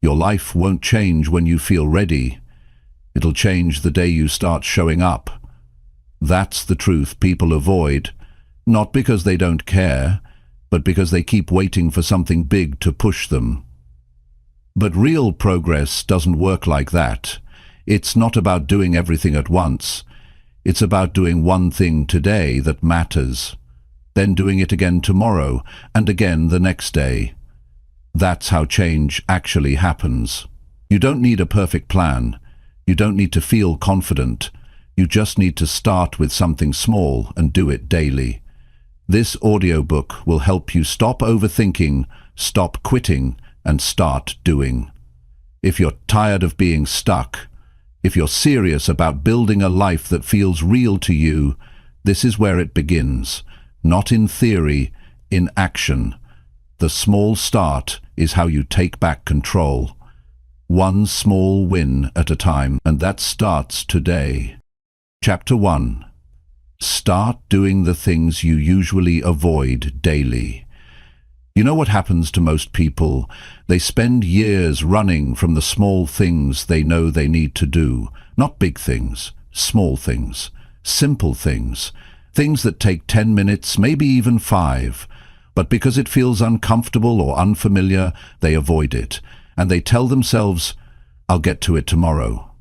Your life won't change when you feel ready. It'll change the day you start showing up. That's the truth people avoid, not because they don't care, but because they keep waiting for something big to push them. But real progress doesn't work like that. It's not about doing everything at once. It's about doing one thing today that matters, then doing it again tomorrow, and again the next day. That's how change actually happens. You don't need a perfect plan. You don't need to feel confident. You just need to start with something small and do it daily. This audiobook will help you stop overthinking, stop quitting, and start doing. If you're tired of being stuck, if you're serious about building a life that feels real to you, this is where it begins. Not in theory, in action. The small start is how you take back control. One small win at a time, and that starts today. Chapter 1. Start doing the things you usually avoid daily. You know what happens to most people? They spend years running from the small things they know they need to do. Not big things, small things, simple things. Things that take 10 minutes, maybe even 5. But because it feels uncomfortable or unfamiliar, they avoid it. And they tell themselves, I'll get to it tomorrow.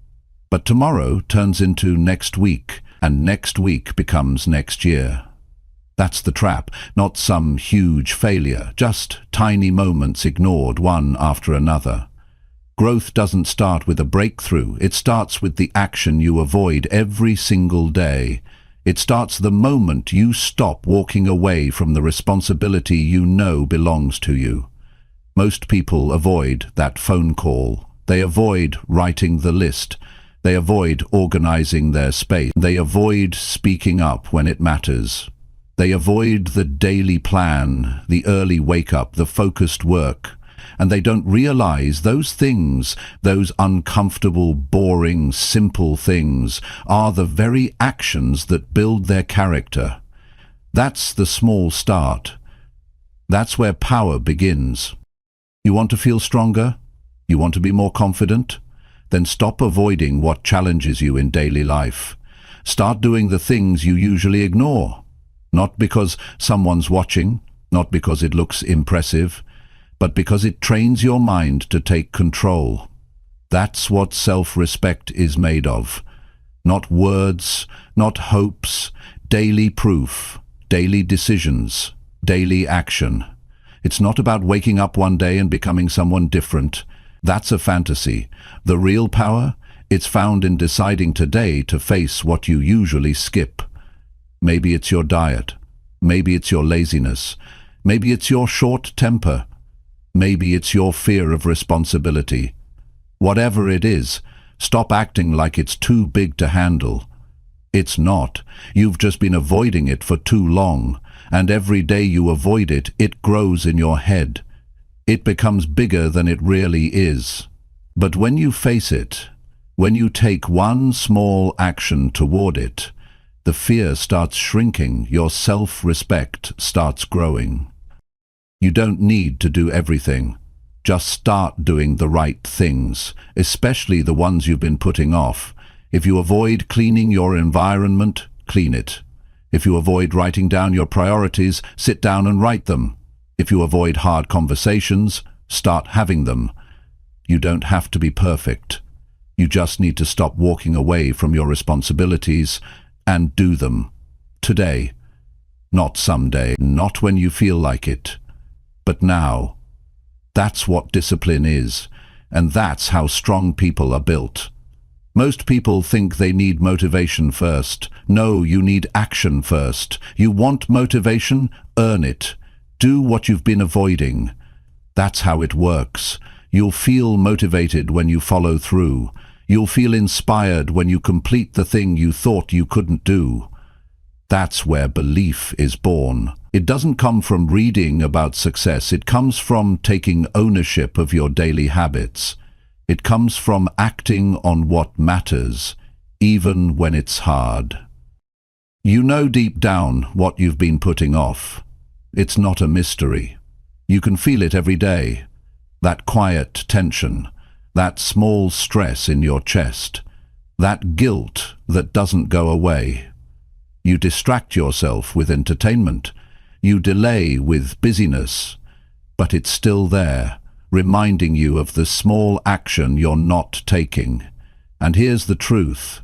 But tomorrow turns into next week, and next week becomes next year. That's the trap, not some huge failure, just tiny moments ignored one after another. Growth doesn't start with a breakthrough, it starts with the action you avoid every single day. It starts the moment you stop walking away from the responsibility you know belongs to you. Most people avoid that phone call. They avoid writing the list. They avoid organizing their space. They avoid speaking up when it matters. They avoid the daily plan, the early wake-up, the focused work. And they don't realize those things, those uncomfortable, boring, simple things, are the very actions that build their character. That's the small start. That's where power begins. You want to feel stronger? You want to be more confident? Then stop avoiding what challenges you in daily life. Start doing the things you usually ignore. Not because someone's watching, not because it looks impressive, but because it trains your mind to take control. That's what self-respect is made of. Not words, not hopes, daily proof, daily decisions, daily action. It's not about waking up one day and becoming someone different. That's a fantasy. The real power? It's found in deciding today to face what you usually skip. Maybe it's your diet. Maybe it's your laziness. Maybe it's your short temper. Maybe it's your fear of responsibility. Whatever it is, stop acting like it's too big to handle. It's not. You've just been avoiding it for too long, and every day you avoid it, it grows in your head. It becomes bigger than it really is. But when you face it, when you take one small action toward it, the fear starts shrinking, your self-respect starts growing. You don't need to do everything. Just start doing the right things, especially the ones you've been putting off. If you avoid cleaning your environment, clean it. If you avoid writing down your priorities, sit down and write them. If you avoid hard conversations, start having them. You don't have to be perfect. You just need to stop walking away from your responsibilities and do them. Today. Not someday. Not when you feel like it. But now. That's what discipline is, and that's how strong people are built. Most people think they need motivation first. No, you need action first. You want motivation? Earn it. Do what you've been avoiding. That's how it works. You'll feel motivated when you follow through. You'll feel inspired when you complete the thing you thought you couldn't do. That's where belief is born. It doesn't come from reading about success. It comes from taking ownership of your daily habits. It comes from acting on what matters, even when it's hard. You know deep down what you've been putting off. It's not a mystery. You can feel it every day. That quiet tension, that small stress in your chest, that guilt that doesn't go away. You distract yourself with entertainment. You delay with busyness, but it's still there, reminding you of the small action you're not taking. And here's the truth.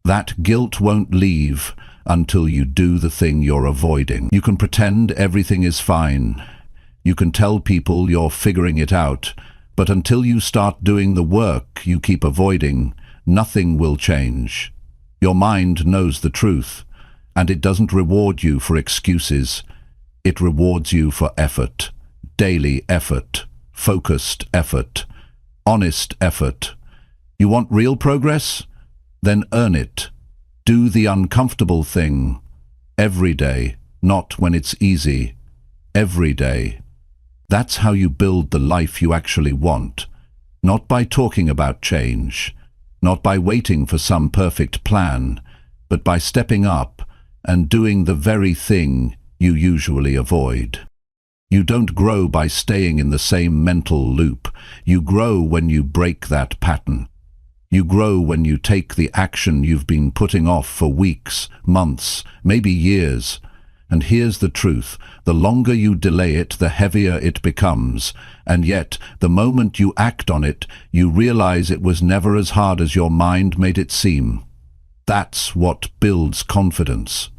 That guilt won't leave until you do the thing you're avoiding. You can pretend everything is fine. You can tell people you're figuring it out, but until you start doing the work you keep avoiding, nothing will change. Your mind knows the truth, and it doesn't reward you for excuses. It rewards you for effort, daily effort, focused effort, honest effort. You want real progress? Then earn it. Do the uncomfortable thing. Every day, not when it's easy. Every day. That's how you build the life you actually want. Not by talking about change, not by waiting for some perfect plan, but by stepping up and doing the very thing you usually avoid. You don't grow by staying in the same mental loop. You grow when you break that pattern. You grow when you take the action you've been putting off for weeks, months, maybe years. And here's the truth. The longer you delay it, the heavier it becomes. And yet, the moment you act on it, you realize it was never as hard as your mind made it seem. That's what builds confidence.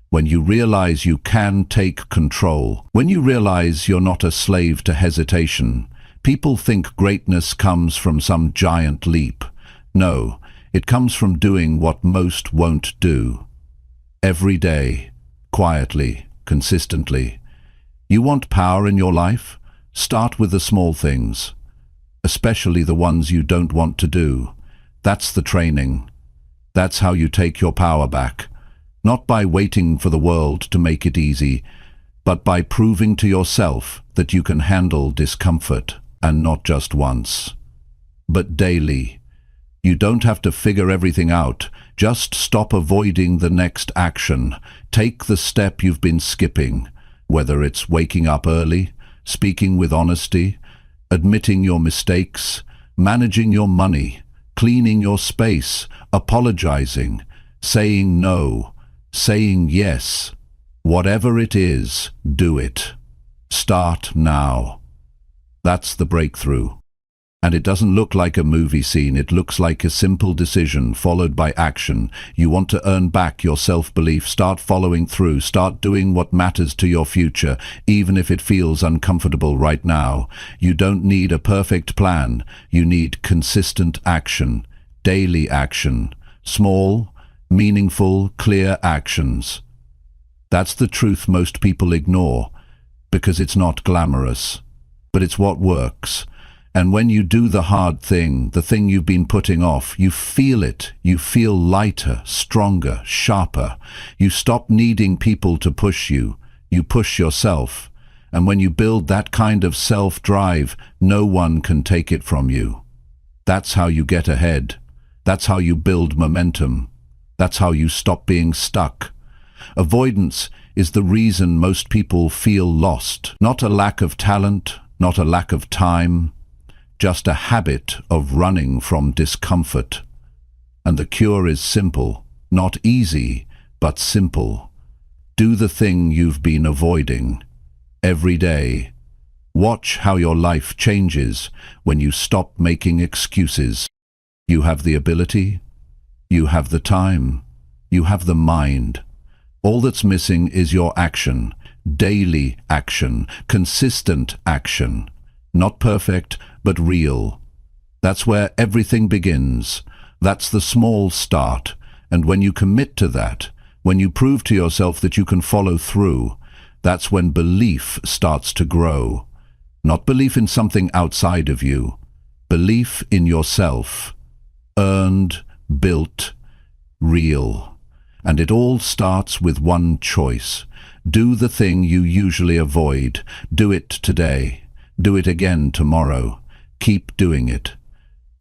When you realize you can take control. When you realize you're not a slave to hesitation. People think greatness comes from some giant leap. No, it comes from doing what most won't do. Every day, quietly, consistently. You want power in your life? Start with the small things, especially the ones you don't want to do. That's the training. That's how you take your power back. Not by waiting for the world to make it easy, but by proving to yourself that you can handle discomfort, and not just once, but daily. You don't have to figure everything out. Just stop avoiding the next action. Take the step you've been skipping, whether it's waking up early, speaking with honesty, admitting your mistakes, managing your money, cleaning your space, apologizing, saying no, saying yes. Whatever it is, do it. Start now. That's the breakthrough. And it doesn't look like a movie scene. It looks like a simple decision followed by action. You want to earn back your self-belief. Start following through. Start doing what matters to your future, even if it feels uncomfortable right now. You don't need a perfect plan. You need consistent action, daily action, small, meaningful, clear actions. That's the truth most people ignore because it's not glamorous, but it's what works. And when you do the hard thing, the thing you've been putting off, you feel it. You feel lighter, stronger, sharper. You stop needing people to push you. You push yourself. And when you build that kind of self-drive, no one can take it from you. That's how you get ahead. That's how you build momentum. That's how you stop being stuck. Avoidance is the reason most people feel lost. Not a lack of talent, not a lack of time, just a habit of running from discomfort. And the cure is simple, not easy, but simple. Do the thing you've been avoiding every day. Watch how your life changes when you stop making excuses. You have the ability, you have the time, you have the mind. All that's missing is your action, daily action, consistent action. Not perfect, but real. That's where everything begins. That's the small start. And when you commit to that, when you prove to yourself that you can follow through, that's when belief starts to grow. Not belief in something outside of you. Belief in yourself. Earned, built, real. And it all starts with one choice. Do the thing you usually avoid. Do it today. Do it again tomorrow. Keep doing it.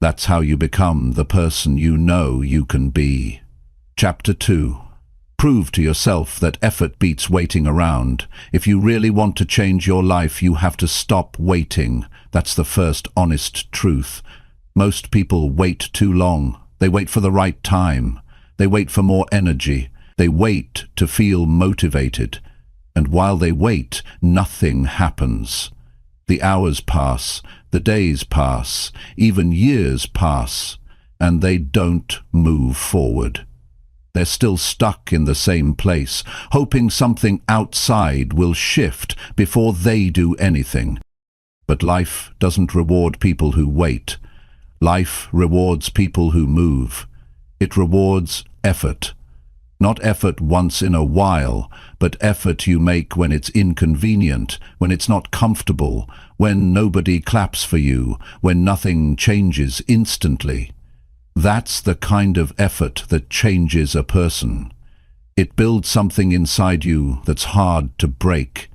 That's how you become the person you know you can be. Chapter 2. Prove to yourself that effort beats waiting around. If you really want to change your life, you have to stop waiting. That's the first honest truth. Most people wait too long. They wait for the right time. They wait for more energy. They wait to feel motivated. And while they wait, nothing happens. The hours pass, the days pass, even years pass, and they don't move forward. They're still stuck in the same place, hoping something outside will shift before they do anything. But life doesn't reward people who wait. Life rewards people who move. It rewards effort. Not effort once in a while, but effort you make when it's inconvenient, when it's not comfortable, when nobody claps for you, when nothing changes instantly. That's the kind of effort that changes a person. It builds something inside you that's hard to break.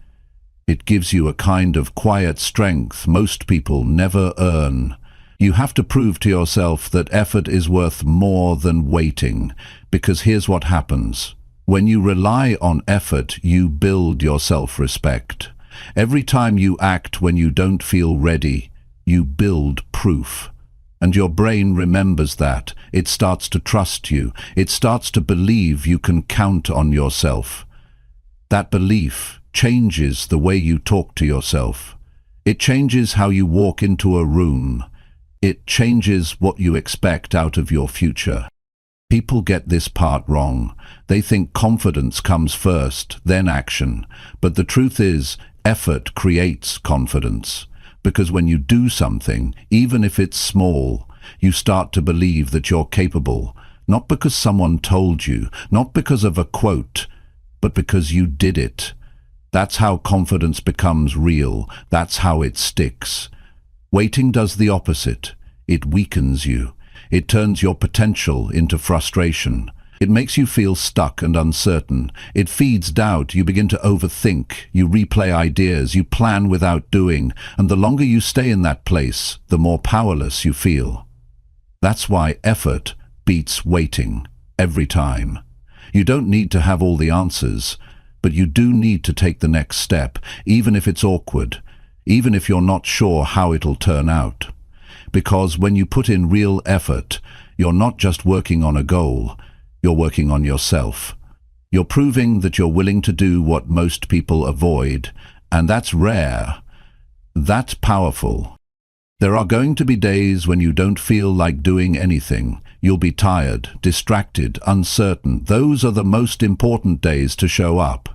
It gives you a kind of quiet strength most people never earn. You have to prove to yourself that effort is worth more than waiting, because here's what happens. When you rely on effort, you build your self-respect. Every time you act when you don't feel ready, you build proof. And your brain remembers that. It starts to trust you. It starts to believe you can count on yourself. That belief changes the way you talk to yourself. It changes how you walk into a room. It changes what you expect out of your future. People get this part wrong. They think confidence comes first, then action. But the truth is, effort creates confidence. Because when you do something, even if it's small, you start to believe that you're capable. Not because someone told you, not because of a quote, but because you did it. That's how confidence becomes real. That's how it sticks. Waiting does the opposite. It weakens you. It turns your potential into frustration. It makes you feel stuck and uncertain. It feeds doubt. You begin to overthink. You replay ideas. You plan without doing. And the longer you stay in that place, the more powerless you feel. That's why effort beats waiting every time. You don't need to have all the answers, but you do need to take the next step, even if it's awkward, even if you're not sure how it'll turn out. Because when you put in real effort, you're not just working on a goal, you're working on yourself. You're proving that you're willing to do what most people avoid, and that's rare. That's powerful. There are going to be days when you don't feel like doing anything. You'll be tired, distracted, uncertain. Those are the most important days to show up,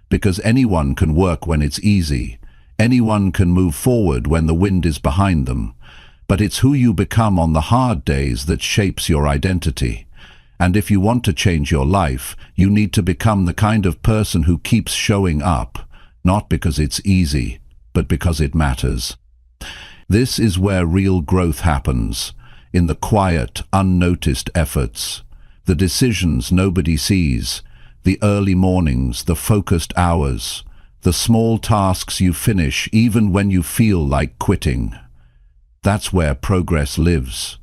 because anyone can work when it's easy. Anyone can move forward when the wind is behind them. But it's who you become on the hard days that shapes your identity. And if you want to change your life, you need to become the kind of person who keeps showing up, not because it's easy, but because it matters. This is where real growth happens, in the quiet, unnoticed efforts, the decisions nobody sees, the early mornings, the focused hours, the small tasks you finish even when you feel like quitting. That's where progress lives.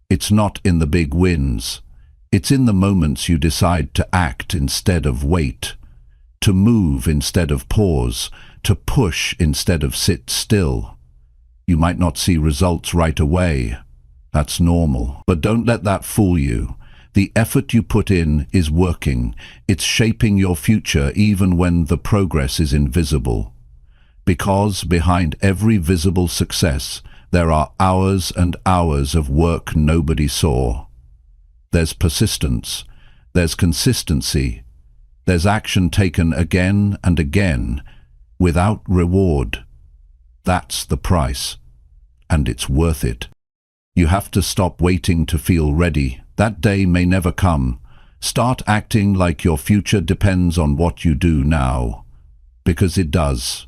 It's not in the big wins. It's in the moments you decide to act instead of wait, to move instead of pause, to push instead of sit still. You might not see results right away. That's normal. But don't let that fool you. The effort you put in is working. It's shaping your future even when the progress is invisible. Because behind every visible success, there are hours and hours of work nobody saw. There's persistence. There's consistency. There's action taken again and again, without reward. That's the price. And it's worth it. You have to stop waiting to feel ready. That day may never come. Start acting like your future depends on what you do now. Because it does.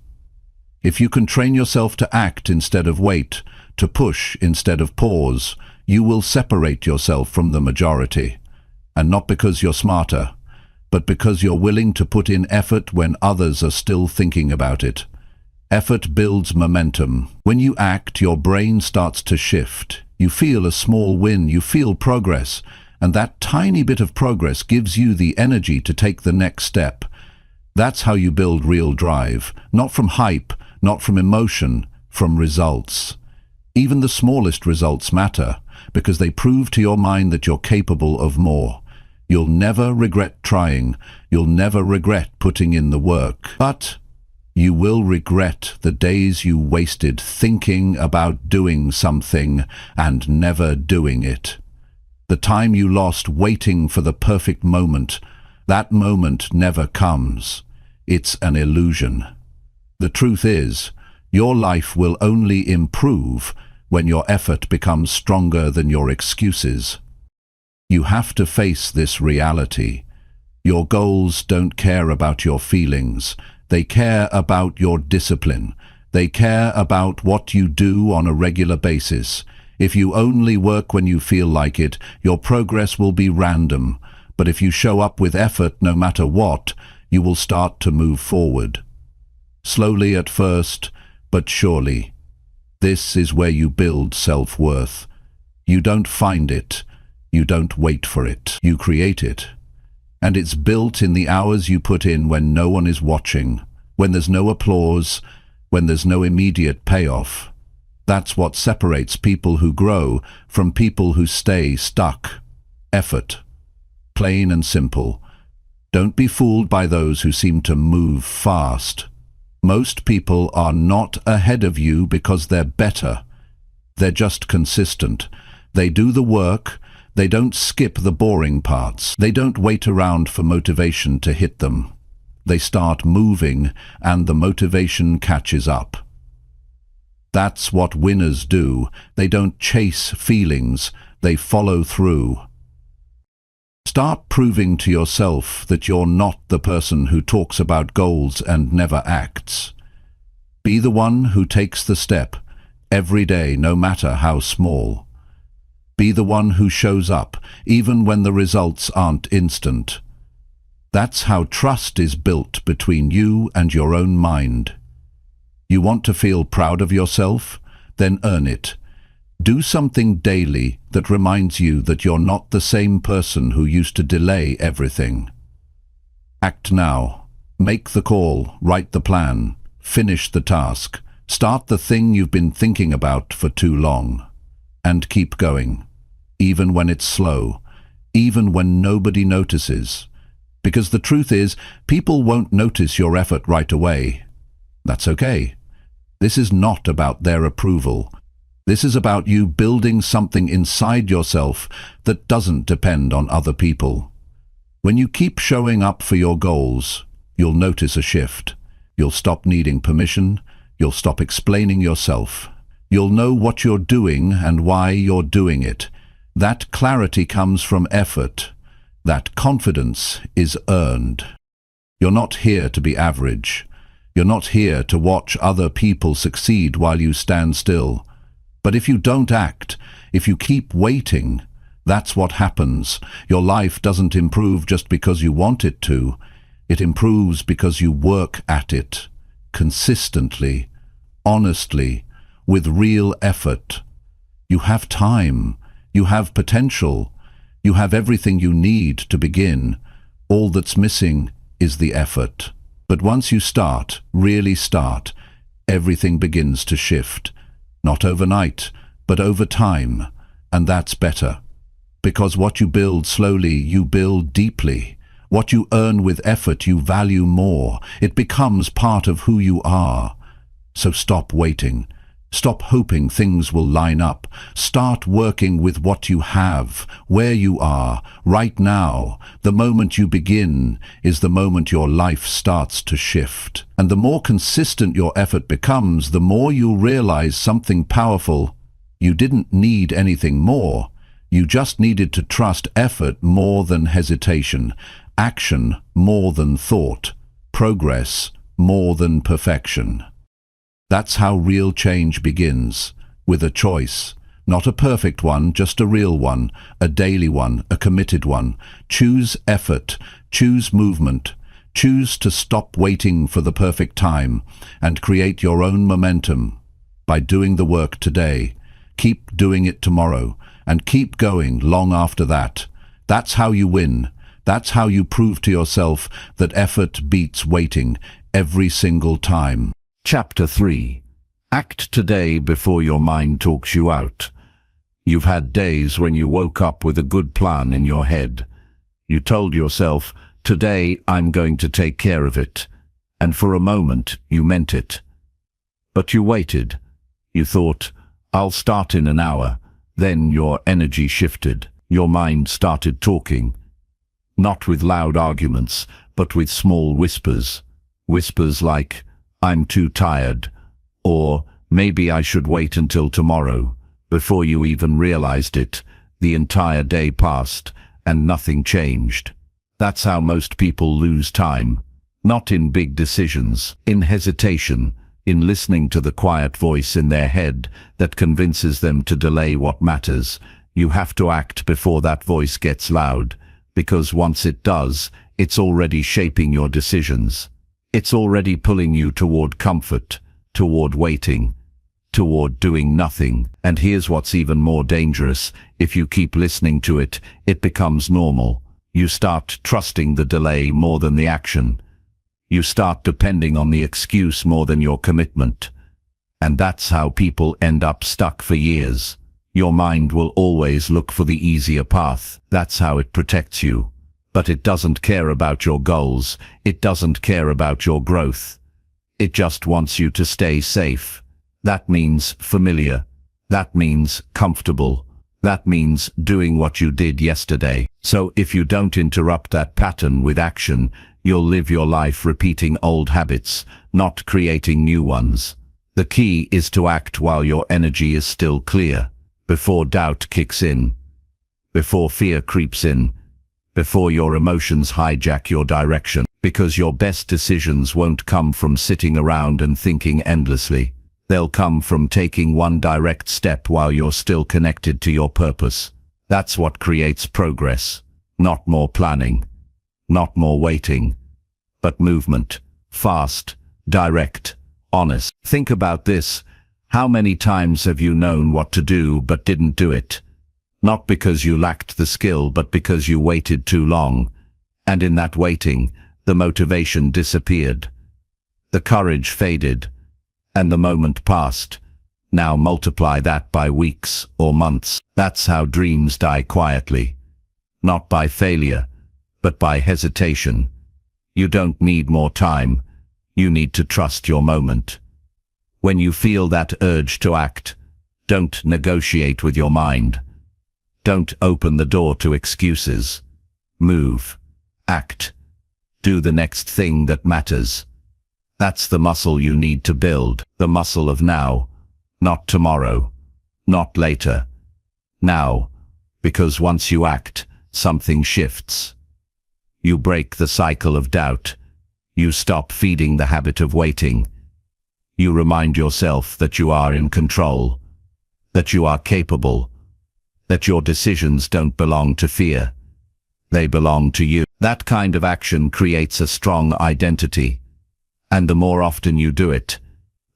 If you can train yourself to act instead of wait, to push instead of pause, you will separate yourself from the majority. And not because you're smarter, but because you're willing to put in effort when others are still thinking about it. Effort builds momentum. When you act, your brain starts to shift. You feel a small win, you feel progress, and that tiny bit of progress gives you the energy to take the next step. That's how you build real drive, not from hype, not from emotion, from results. Even the smallest results matter, because they prove to your mind that you're capable of more. You'll never regret trying. You'll never regret putting in the work. But you will regret the days you wasted thinking about doing something and never doing it. The time you lost waiting for the perfect moment. That moment never comes. It's an illusion. The truth is, your life will only improve when your effort becomes stronger than your excuses. You have to face this reality. Your goals don't care about your feelings. They care about your discipline. They care about what you do on a regular basis. If you only work when you feel like it, your progress will be random. But if you show up with effort no matter what, you will start to move forward. Slowly at first, but surely. This is where you build self-worth. You don't find it. You don't wait for it. You create it. And it's built in the hours you put in when no one is watching, when there's no applause, when there's no immediate payoff. That's what separates people who grow from people who stay stuck. Effort. Plain and simple. Don't be fooled by those who seem to move fast. Most people are not ahead of you because they're better. They're just consistent. They do the work. They don't skip the boring parts. They don't wait around for motivation to hit them. They start moving, and the motivation catches up. That's what winners do. They don't chase feelings. They follow through. Start proving to yourself that you're not the person who talks about goals and never acts. Be the one who takes the step, every day, no matter how small. Be the one who shows up, even when the results aren't instant. That's how trust is built between you and your own mind. You want to feel proud of yourself? Then earn it. Do something daily that reminds you that you're not the same person who used to delay everything. Act now. Make the call, write the plan, finish the task, start the thing you've been thinking about for too long. And keep going, even when it's slow, even when nobody notices. Because the truth is, people won't notice your effort right away. That's okay. This is not about their approval. This is about you building something inside yourself that doesn't depend on other people. When you keep showing up for your goals, you'll notice a shift. You'll stop needing permission. You'll stop explaining yourself. You'll know what you're doing and why you're doing it. That clarity comes from effort. That confidence is earned. You're not here to be average. You're not here to watch other people succeed while you stand still. But if you don't act, if you keep waiting, that's what happens. Your life doesn't improve just because you want it to. It improves because you work at it, consistently, honestly, with real effort. You have time. You have potential. You have everything you need to begin. All that's missing is the effort. But once you start, really start, everything begins to shift. Not overnight, but over time. And that's better. Because what you build slowly, you build deeply. What you earn with effort, you value more. It becomes part of who you are. So stop waiting. Stop hoping things will line up. Start working with what you have, where you are, right now. The moment you begin is the moment your life starts to shift. And the more consistent your effort becomes, the more you'll realize something powerful. You didn't need anything more. You just needed to trust effort more than hesitation, action more than thought, progress more than perfection. That's how real change begins, with a choice. Not a perfect one, just a real one, a daily one, a committed one. Choose effort, choose movement, choose to stop waiting for the perfect time and create your own momentum by doing the work today. Keep doing it tomorrow and keep going long after that. That's how you win. That's how you prove to yourself that effort beats waiting every single time. Chapter 3. Act today before your mind talks you out. You've had days when you woke up with a good plan in your head. You told yourself, "Today I'm going to take care of it." And for a moment, you meant it. But you waited. You thought, "I'll start in an hour." Then your energy shifted. Your mind started talking. Not with loud arguments, but with small whispers. Whispers like, "I'm too tired," or "Maybe I should wait until tomorrow." Before you even realized it, the entire day passed and nothing changed. That's how most people lose time. Not in big decisions, in hesitation, in listening to the quiet voice in their head that convinces them to delay what matters. You have to act before that voice gets loud, because once it does, it's already shaping your decisions. It's already pulling you toward comfort, toward waiting, toward doing nothing. And here's what's even more dangerous. If you keep listening to it, it becomes normal. You start trusting the delay more than the action. You start depending on the excuse more than your commitment. And that's how people end up stuck for years. Your mind will always look for the easier path. That's how it protects you. But it doesn't care about your goals. It doesn't care about your growth. It just wants you to stay safe. That means familiar. That means comfortable. That means doing what you did yesterday. So if you don't interrupt that pattern with action, you'll live your life repeating old habits, not creating new ones. The key is to act while your energy is still clear, before doubt kicks in, before fear creeps in, before your emotions hijack your direction, because your best decisions won't come from sitting around and thinking endlessly. They'll come from taking one direct step while you're still connected to your purpose. That's what creates progress. Not more planning, not more waiting, but movement. Fast, direct, honest. Think about this. How many times have you known what to do but didn't do it? Not because you lacked the skill, but because you waited too long. And in that waiting, the motivation disappeared. The courage faded. And the moment passed. Now multiply that by weeks or months. That's how dreams die quietly. Not by failure, but by hesitation. You don't need more time. You need to trust your moment. When you feel that urge to act, don't negotiate with your mind. Don't open the door to excuses. Move. Act. Do the next thing that matters. That's the muscle you need to build, the muscle of now, not tomorrow, not later. Now, because once you act, something shifts. You break the cycle of doubt. You stop feeding the habit of waiting. You remind yourself that you are in control, that you are capable, that your decisions don't belong to fear. They belong to you. That kind of action creates a strong identity. And the more often you do it,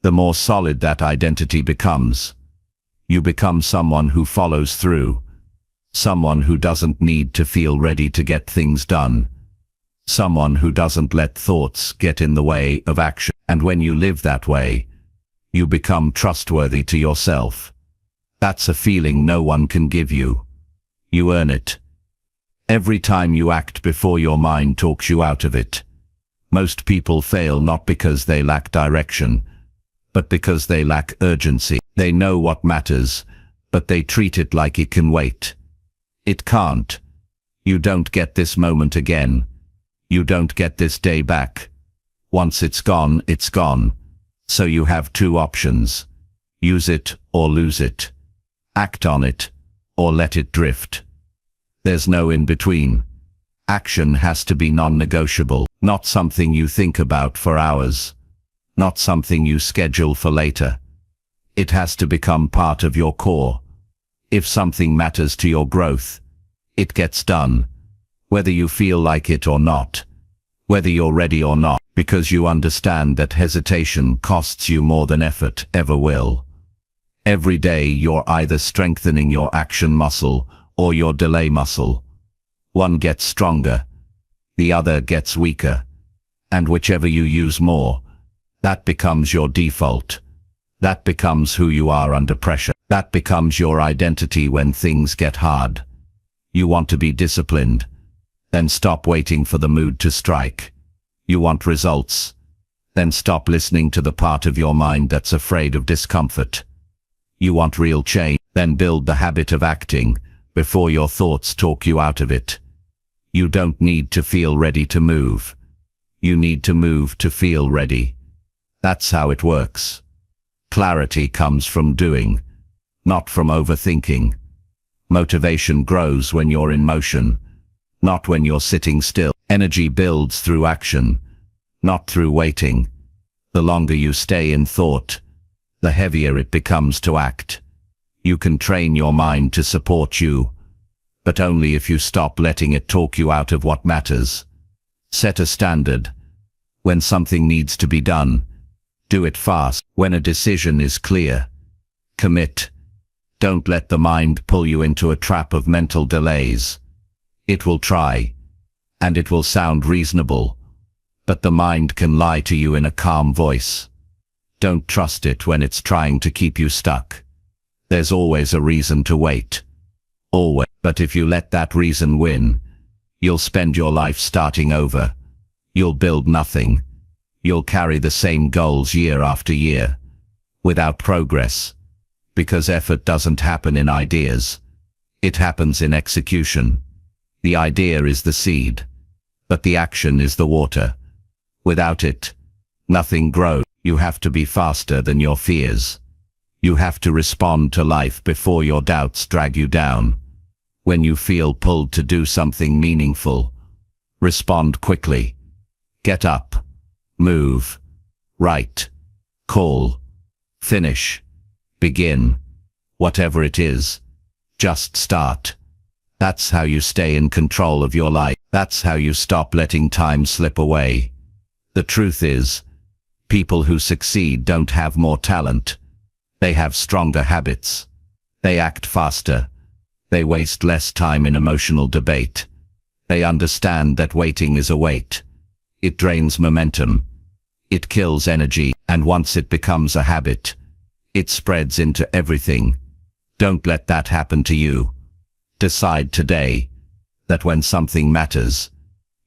the more solid that identity becomes. You become someone who follows through, someone who doesn't need to feel ready to get things done, someone who doesn't let thoughts get in the way of action. And when you live that way, you become trustworthy to yourself. That's a feeling no one can give you. You earn it. Every time you act before your mind talks you out of it. Most people fail not because they lack direction, but because they lack urgency. They know what matters, but they treat it like it can wait. It can't. You don't get this moment again. You don't get this day back. Once it's gone, it's gone. So you have two options. Use it or lose it. Act on it or let it drift. There's no in between. Action has to be non-negotiable, not something you think about for hours, not something you schedule for later. It has to become part of your core. If something matters to your growth, it gets done, whether you feel like it or not, whether you're ready or not, because you understand that hesitation costs you more than effort ever will. Every day you're either strengthening your action muscle or your delay muscle. One gets stronger, the other gets weaker, and whichever you use more, that becomes your default. That becomes who you are under pressure. That becomes your identity when things get hard. You want to be disciplined. Then stop waiting for the mood to strike. You want results. Then stop listening to the part of your mind that's afraid of discomfort. You want real change. Then build the habit of acting before your thoughts talk you out of it. You don't need to feel ready to move. You need to move to feel ready. That's how it works. Clarity comes from doing, not from overthinking. Motivation grows when you're in motion, not when you're sitting still. Energy builds through action, not through waiting. The longer you stay in thought, the heavier it becomes to act. You can train your mind to support you, but only if you stop letting it talk you out of what matters. Set a standard. When something needs to be done, do it fast. When a decision is clear, commit. Don't let the mind pull you into a trap of mental delays. It will try, and it will sound reasonable, but the mind can lie to you in a calm voice. Don't trust it when it's trying to keep you stuck. There's always a reason to wait. Always. But if you let that reason win, you'll spend your life starting over. You'll build nothing. You'll carry the same goals year after year, without progress. Because effort doesn't happen in ideas. It happens in execution. The idea is the seed, but the action is the water. Without it, nothing grows. You have to be faster than your fears. You have to respond to life before your doubts drag you down. When you feel pulled to do something meaningful, respond quickly. Get up, move, write, call, finish, begin. Whatever it is, just start. That's how you stay in control of your life. That's how you stop letting time slip away. The truth is, people who succeed don't have more talent. They have stronger habits. They act faster. They waste less time in emotional debate. They understand that waiting is a weight. It drains momentum. It kills energy, and once it becomes a habit, it spreads into everything. Don't let that happen to you. Decide today that when something matters,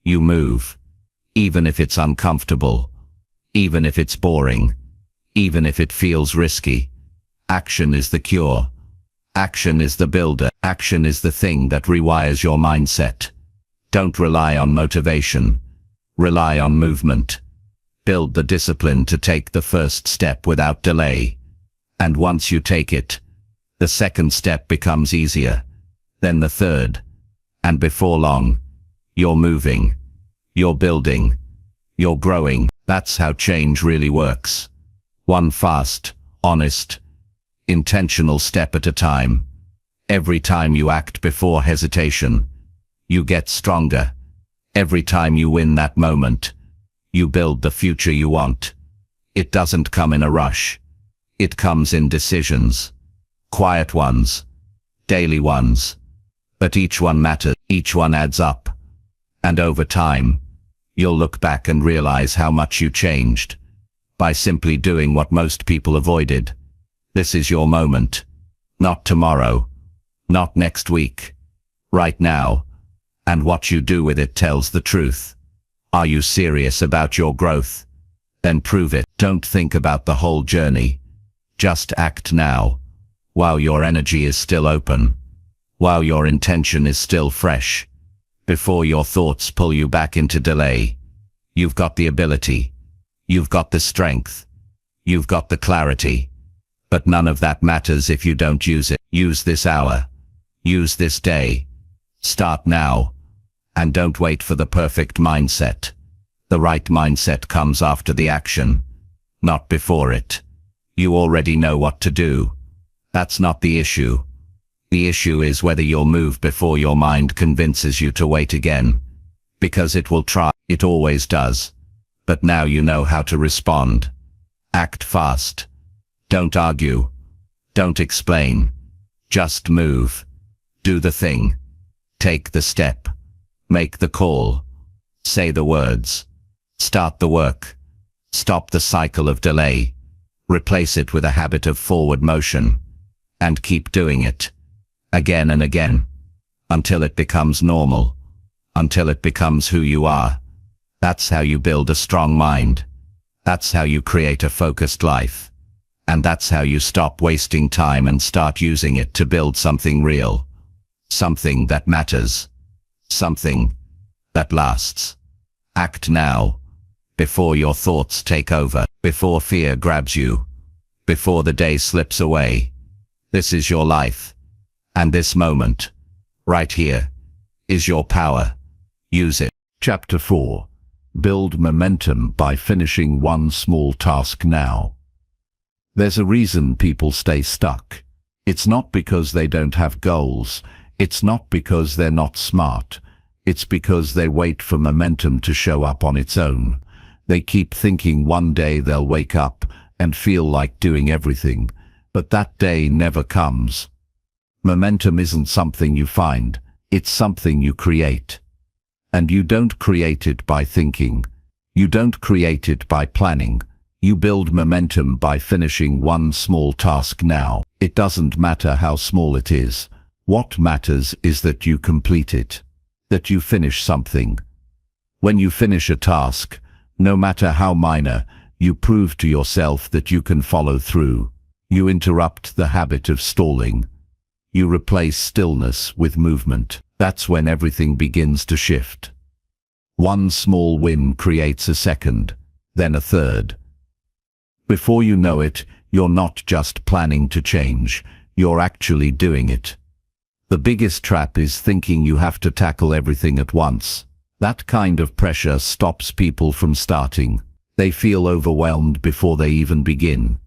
you move, even if it's uncomfortable, even if it's boring, even if it feels risky. Action is the cure. Action is the builder. Action is the thing that rewires your mindset. Don't rely on motivation. Rely on movement. Build the discipline to take the first step without delay. And once you take it, the second step becomes easier, then the third. And before long, you're moving, you're building, you're growing. That's how change really works. One fast, honest, intentional step at a time. Every time you act before hesitation, you get stronger. Every time you win that moment, you build the future you want. It doesn't come in a rush. It comes in decisions. Quiet ones, daily ones. But each one matters. Each one adds up. And over time, you'll look back and realize how much you changed by simply doing what most people avoided. This is your moment. Not tomorrow. Not next week. Right now. And what you do with it tells the truth. Are you serious about your growth? Then prove it. Don't think about the whole journey. Just act now, while your energy is still open, while your intention is still fresh, before your thoughts pull you back into delay. You've got the ability. You've got the strength. You've got the clarity. But none of that matters if you don't use it. Use this hour. Use this day. Start now. And don't wait for the perfect mindset. The right mindset comes after the action, not before it. You already know what to do. That's not the issue. The issue is whether you'll move before your mind convinces you to wait again. Because it will try. It always does. But now you know how to respond. Act fast. Don't argue. Don't explain. Just move. Do the thing. Take the step. Make the call. Say the words. Start the work. Stop the cycle of delay. Replace it with a habit of forward motion, and keep doing it, again and again, until it becomes normal, until it becomes who you are. That's how you build a strong mind. That's how you create a focused life. And that's how you stop wasting time and start using it to build something real. Something that matters. Something that lasts. Act now, before your thoughts take over, before fear grabs you, before the day slips away. This is your life. And this moment, right here, is your power. Use it. Chapter 4. Build momentum by finishing one small task now. There's a reason people stay stuck. It's not because they don't have goals. It's not because they're not smart. It's because they wait for momentum to show up on its own. They keep thinking one day they'll wake up and feel like doing everything, but that day never comes. Momentum isn't something you find, it's something you create. And you don't create it by thinking. You don't create it by planning. You build momentum by finishing one small task now. It doesn't matter how small it is. What matters is that you complete it, that you finish something. When you finish a task, no matter how minor, you prove to yourself that you can follow through. You interrupt the habit of stalling. You replace stillness with movement. That's when everything begins to shift. One small win creates a second, then a third. Before you know it, you're not just planning to change, you're actually doing it. The biggest trap is thinking you have to tackle everything at once. That kind of pressure stops people from starting. They feel overwhelmed before they even begin.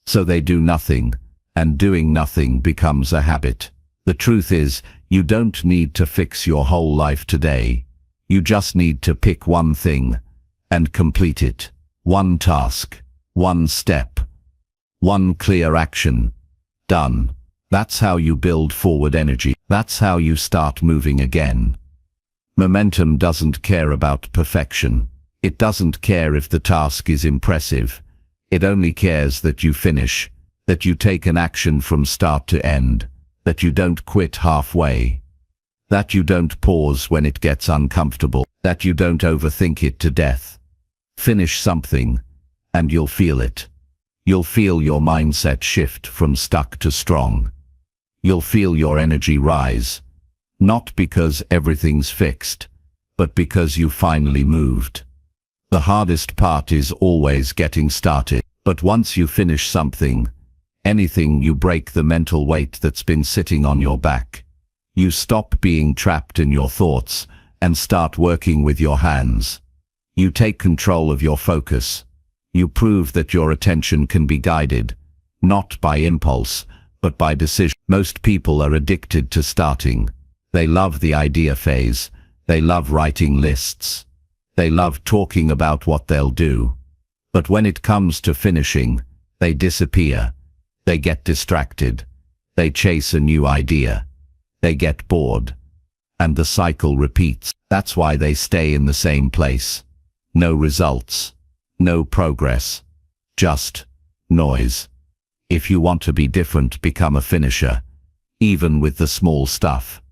So they do nothing, and doing nothing becomes a habit. The truth is, you don't need to fix your whole life today. You just need to pick one thing and complete it. One task, one step, one clear action. Done. That's how you build forward energy. That's how you start moving again. Momentum doesn't care about perfection. It doesn't care if the task is impressive. It only cares that you finish, that you take an action from start to end, that you don't quit halfway, that you don't pause when it gets uncomfortable, that you don't overthink it to death. Finish something, and you'll feel it. You'll feel your mindset shift from stuck to strong. You'll feel your energy rise, not because everything's fixed, but because you finally moved. The hardest part is always getting started, but once you finish something, anything, you break the mental weight that's been sitting on your back. You stop being trapped in your thoughts and start working with your hands. You take control of your focus. You prove that your attention can be guided, not by impulse, but by decision. Most people are addicted to starting. They love the idea phase. They love writing lists. They love talking about what they'll do. But when it comes to finishing, they disappear. They get distracted. They chase a new idea. They get bored. And the cycle repeats. That's why they stay in the same place. No results. No progress. Just noise. If you want to be different, become a finisher. Even with the small stuff.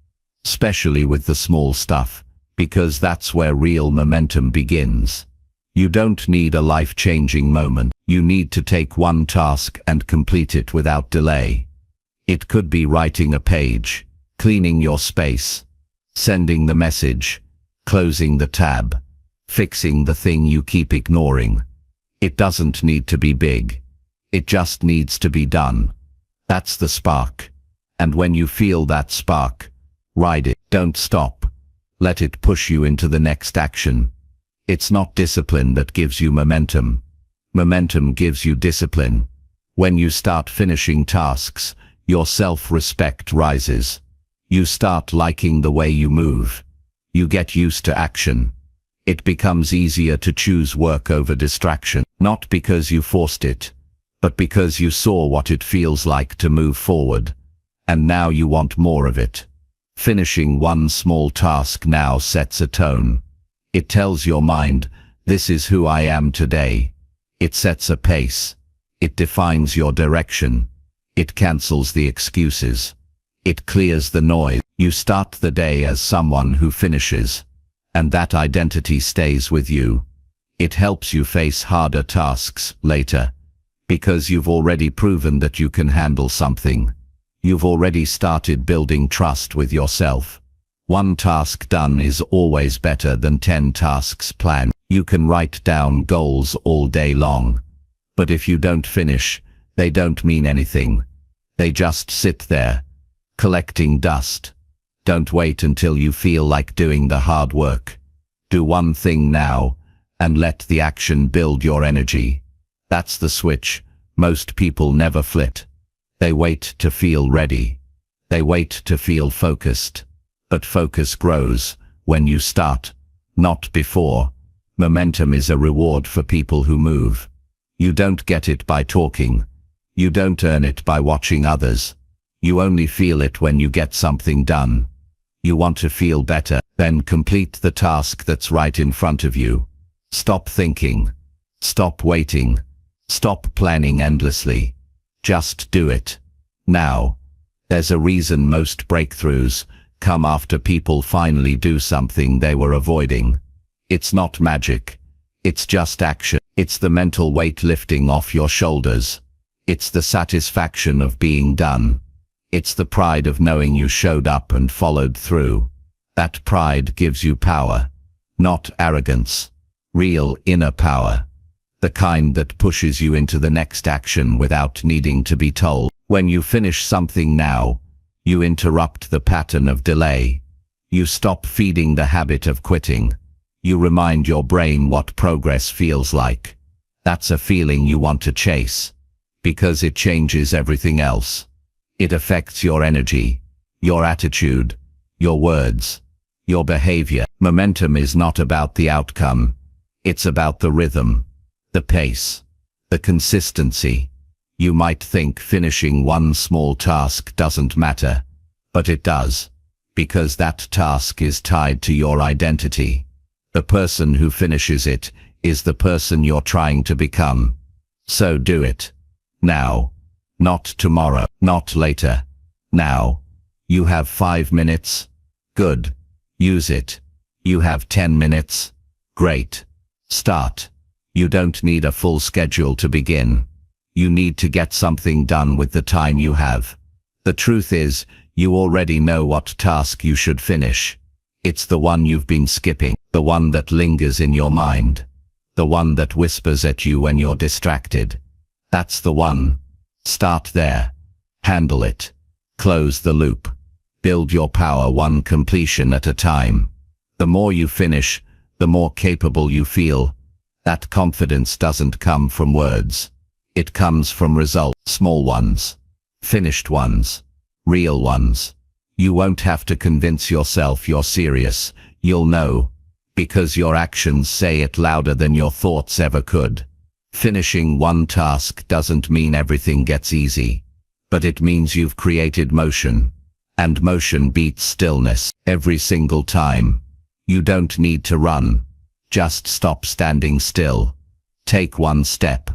Especially with the small stuff, because that's where real momentum begins. You don't need a life-changing moment. You need to take one task and complete it without delay. It could be writing a page, cleaning your space, sending the message, closing the tab, fixing the thing you keep ignoring. It doesn't need to be big. It just needs to be done. That's the spark. And when you feel that spark, ride it. Don't stop. Let it push you into the next action. It's not discipline that gives you momentum. Momentum gives you discipline. When you start finishing tasks, your self-respect rises. You start liking the way you move. You get used to action. It becomes easier to choose work over distraction, not because you forced it, but because you saw what it feels like to move forward. And now you want more of it. Finishing one small task now sets a tone. It tells your mind, this is who I am today. It sets a pace. It defines your direction. It cancels the excuses. It clears the noise. You start the day as someone who finishes, and that identity stays with you. It helps you face harder tasks later, because you've already proven that you can handle something. You've already started building trust with yourself. One task done is always better than 10 tasks planned. You can write down goals all day long, but if you don't finish, they don't mean anything. They just sit there, collecting dust. Don't wait until you feel like doing the hard work. Do one thing now, and let the action build your energy. That's the switch most people never flip. They wait to feel ready. They wait to feel focused. But focus grows when you start, not before. Momentum is a reward for people who move. You don't get it by talking. You don't earn it by watching others. You only feel it when you get something done. You want to feel better, then complete the task that's right in front of you. Stop thinking. Stop waiting. Stop planning endlessly. Just do it. Now. There's a reason most breakthroughs come after people finally do something they were avoiding. It's not magic. It's just action. It's the mental weight lifting off your shoulders. It's the satisfaction of being done. It's the pride of knowing you showed up and followed through. That pride gives you power, not arrogance. Real inner power. The kind that pushes you into the next action without needing to be told. When you finish something now, you interrupt the pattern of delay. You stop feeding the habit of quitting. You remind your brain what progress feels like. That's a feeling you want to chase, because it changes everything else. It affects your energy, your attitude, your words, your behavior. Momentum is not about the outcome. It's about the rhythm, the pace, the consistency. You might think finishing one small task doesn't matter, but it does, because that task is tied to your identity. The person who finishes it is the person you're trying to become. So do it. Now. Not tomorrow, not later. Now. You have 5 minutes? Good. Use it. You have 10 minutes? Great. Start. You don't need a full schedule to begin. You need to get something done with the time you have. The truth is, you already know what task you should finish. It's the one you've been skipping, the one that lingers in your mind, the one that whispers at you when you're distracted. That's the one. Start there. Handle it. Close the loop. Build your power one completion at a time. The more you finish, the more capable you feel. That confidence doesn't come from words. It comes from results, small ones, finished ones, real ones. You won't have to convince yourself you're serious. You'll know, because your actions say it louder than your thoughts ever could. Finishing one task doesn't mean everything gets easy, but it means you've created motion, and motion beats stillness every single time. You don't need to run. Just stop standing still. Take one step.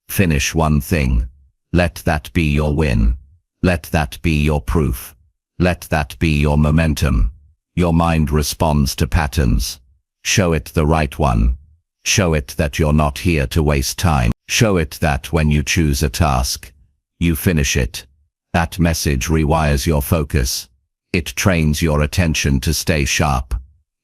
Finish one thing. Let that be your win. Let that be your proof. Let that be your momentum. Your mind responds to patterns. Show it the right one. Show it that you're not here to waste time. Show it that when you choose a task, you finish it. That message rewires your focus. It trains your attention to stay sharp.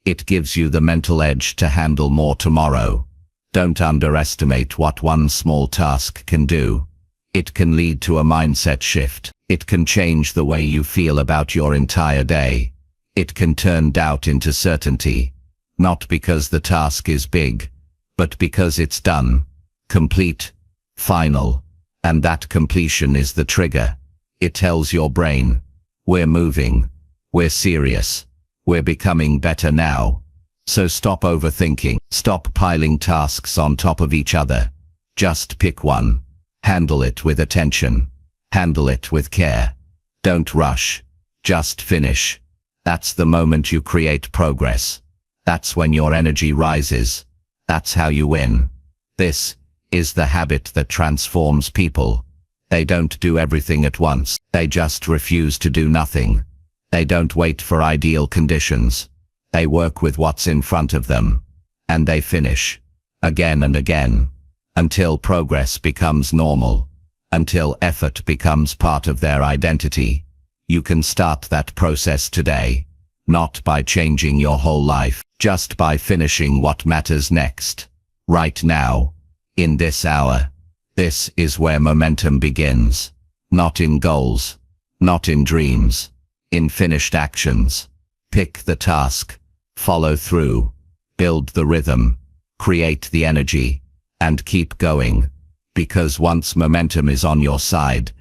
It gives you the mental edge to handle more tomorrow. Don't underestimate what one small task can do. It can lead to a mindset shift. It can change the way you feel about your entire day. It can turn doubt into certainty. Not because the task is big, but because it's done, complete, final. And that completion is the trigger. It tells your brain, we're moving, we're serious, we're becoming better now. So stop overthinking, stop piling tasks on top of each other. Just pick one. Handle it with attention. Handle it with care. Don't rush. Just finish. That's the moment you create progress. That's when your energy rises. That's how you win. This is the habit that transforms people. They don't do everything at once. They just refuse to do nothing. They don't wait for ideal conditions. They work with what's in front of them. And they finish. Again and again. Until progress becomes normal. Until effort becomes part of their identity. You can start that process today. Not by changing your whole life, just by finishing what matters next. Right now. In this hour. This is where momentum begins. Not in goals. Not in dreams. In finished actions. Pick the task. Follow through. Build the rhythm. Create the energy. And keep going. Because once momentum is on your side,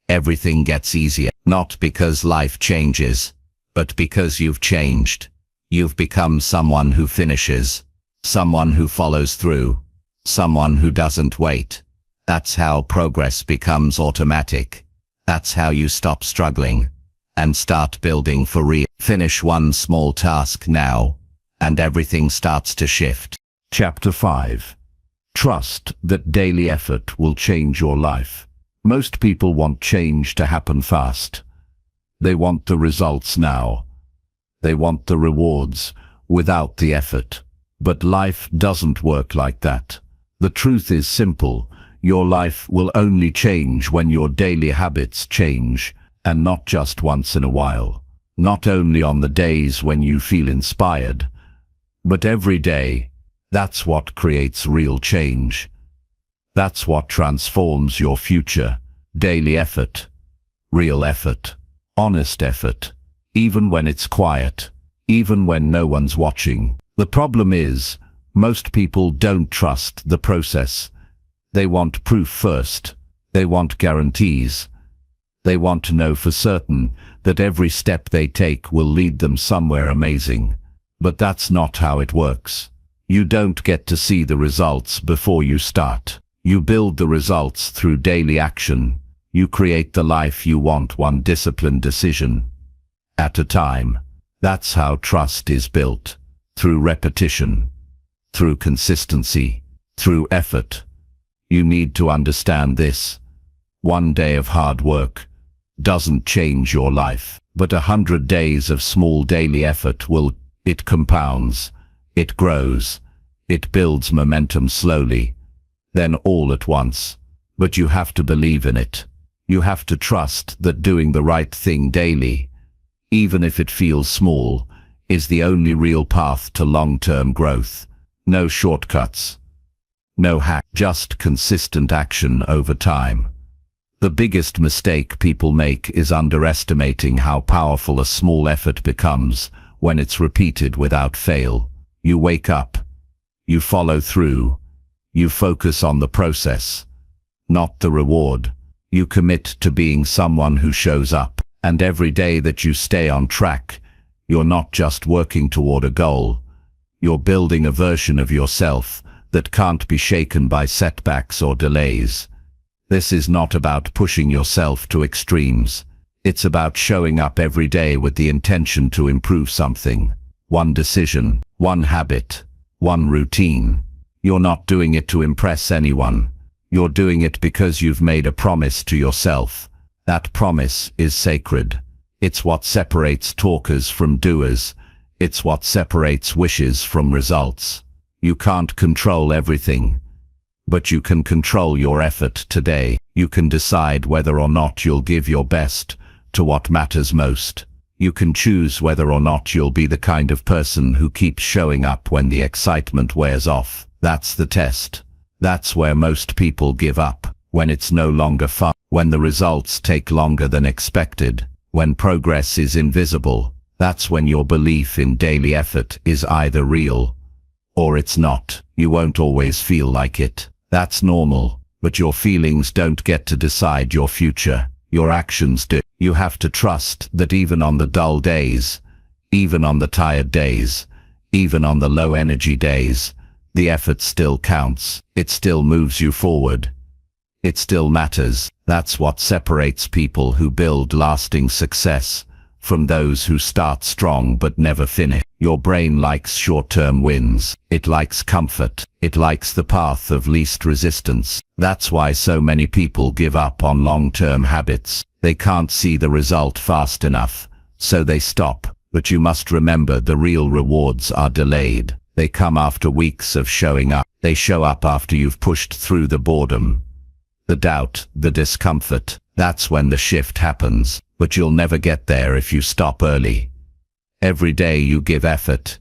everything gets easier. Not because life changes, but because you've changed. You've become someone who finishes. Someone who follows through. Someone who doesn't wait. That's how progress becomes automatic. That's how you stop struggling and start building for real. Finish one small task now, and everything starts to shift. Chapter 5. Trust that daily effort will change your life. Most people want change to happen fast. They want the results now. They want the rewards without the effort. But life doesn't work like that. The truth is simple. Your life will only change when your daily habits change, and not just once in a while. Not only on the days when you feel inspired, but every day. That's what creates real change. That's what transforms your future. Daily effort. Real effort. Honest effort. Even when it's quiet. Even when no one's watching. The problem is, most people don't trust the process. They want proof first. They want guarantees. They want to know for certain that every step they take will lead them somewhere amazing. But that's not how it works. You don't get to see the results before you start. You build the results through daily action. You create the life you want, one disciplined decision at a time. That's how trust is built. Through repetition. Through consistency. Through effort. You need to understand this. One day of hard work doesn't change your life, but 100 days of small daily effort will. It compounds. It grows. It builds momentum slowly. Then all at once. But you have to believe in it. You have to trust that doing the right thing daily, even if it feels small, is the only real path to long-term growth. No shortcuts. No hack, just consistent action over time. The biggest mistake people make is underestimating how powerful a small effort becomes when it's repeated without fail. You wake up. You follow through. You focus on the process, not the reward. You commit to being someone who shows up. And every day that you stay on track, you're not just working toward a goal. You're building a version of yourself that can't be shaken by setbacks or delays. This is not about pushing yourself to extremes. It's about showing up every day with the intention to improve something. One decision, one habit, one routine. You're not doing it to impress anyone. You're doing it because you've made a promise to yourself. That promise is sacred. It's what separates talkers from doers. It's what separates wishes from results. You can't control everything, but you can control your effort today. You can decide whether or not you'll give your best to what matters most. You can choose whether or not you'll be the kind of person who keeps showing up when the excitement wears off. That's the test. That's where most people give up, when it's no longer fun, when the results take longer than expected, when progress is invisible. That's when your belief in daily effort is either real or it's not. You won't always feel like it. That's normal, but your feelings don't get to decide your future. Your actions do. You have to trust that even on the dull days, even on the tired days, even on the low energy days, the effort still counts. It still moves you forward. It still matters. That's what separates people who build lasting success from those who start strong but never finish. Your brain likes short-term wins. It likes comfort. It likes the path of least resistance. That's why so many people give up on long-term habits. They can't see the result fast enough, so they stop. But you must remember, the real rewards are delayed. They come after weeks of showing up. They show up after you've pushed through the boredom, the doubt, the discomfort. That's when the shift happens. But you'll never get there if you stop early. Every day you give effort,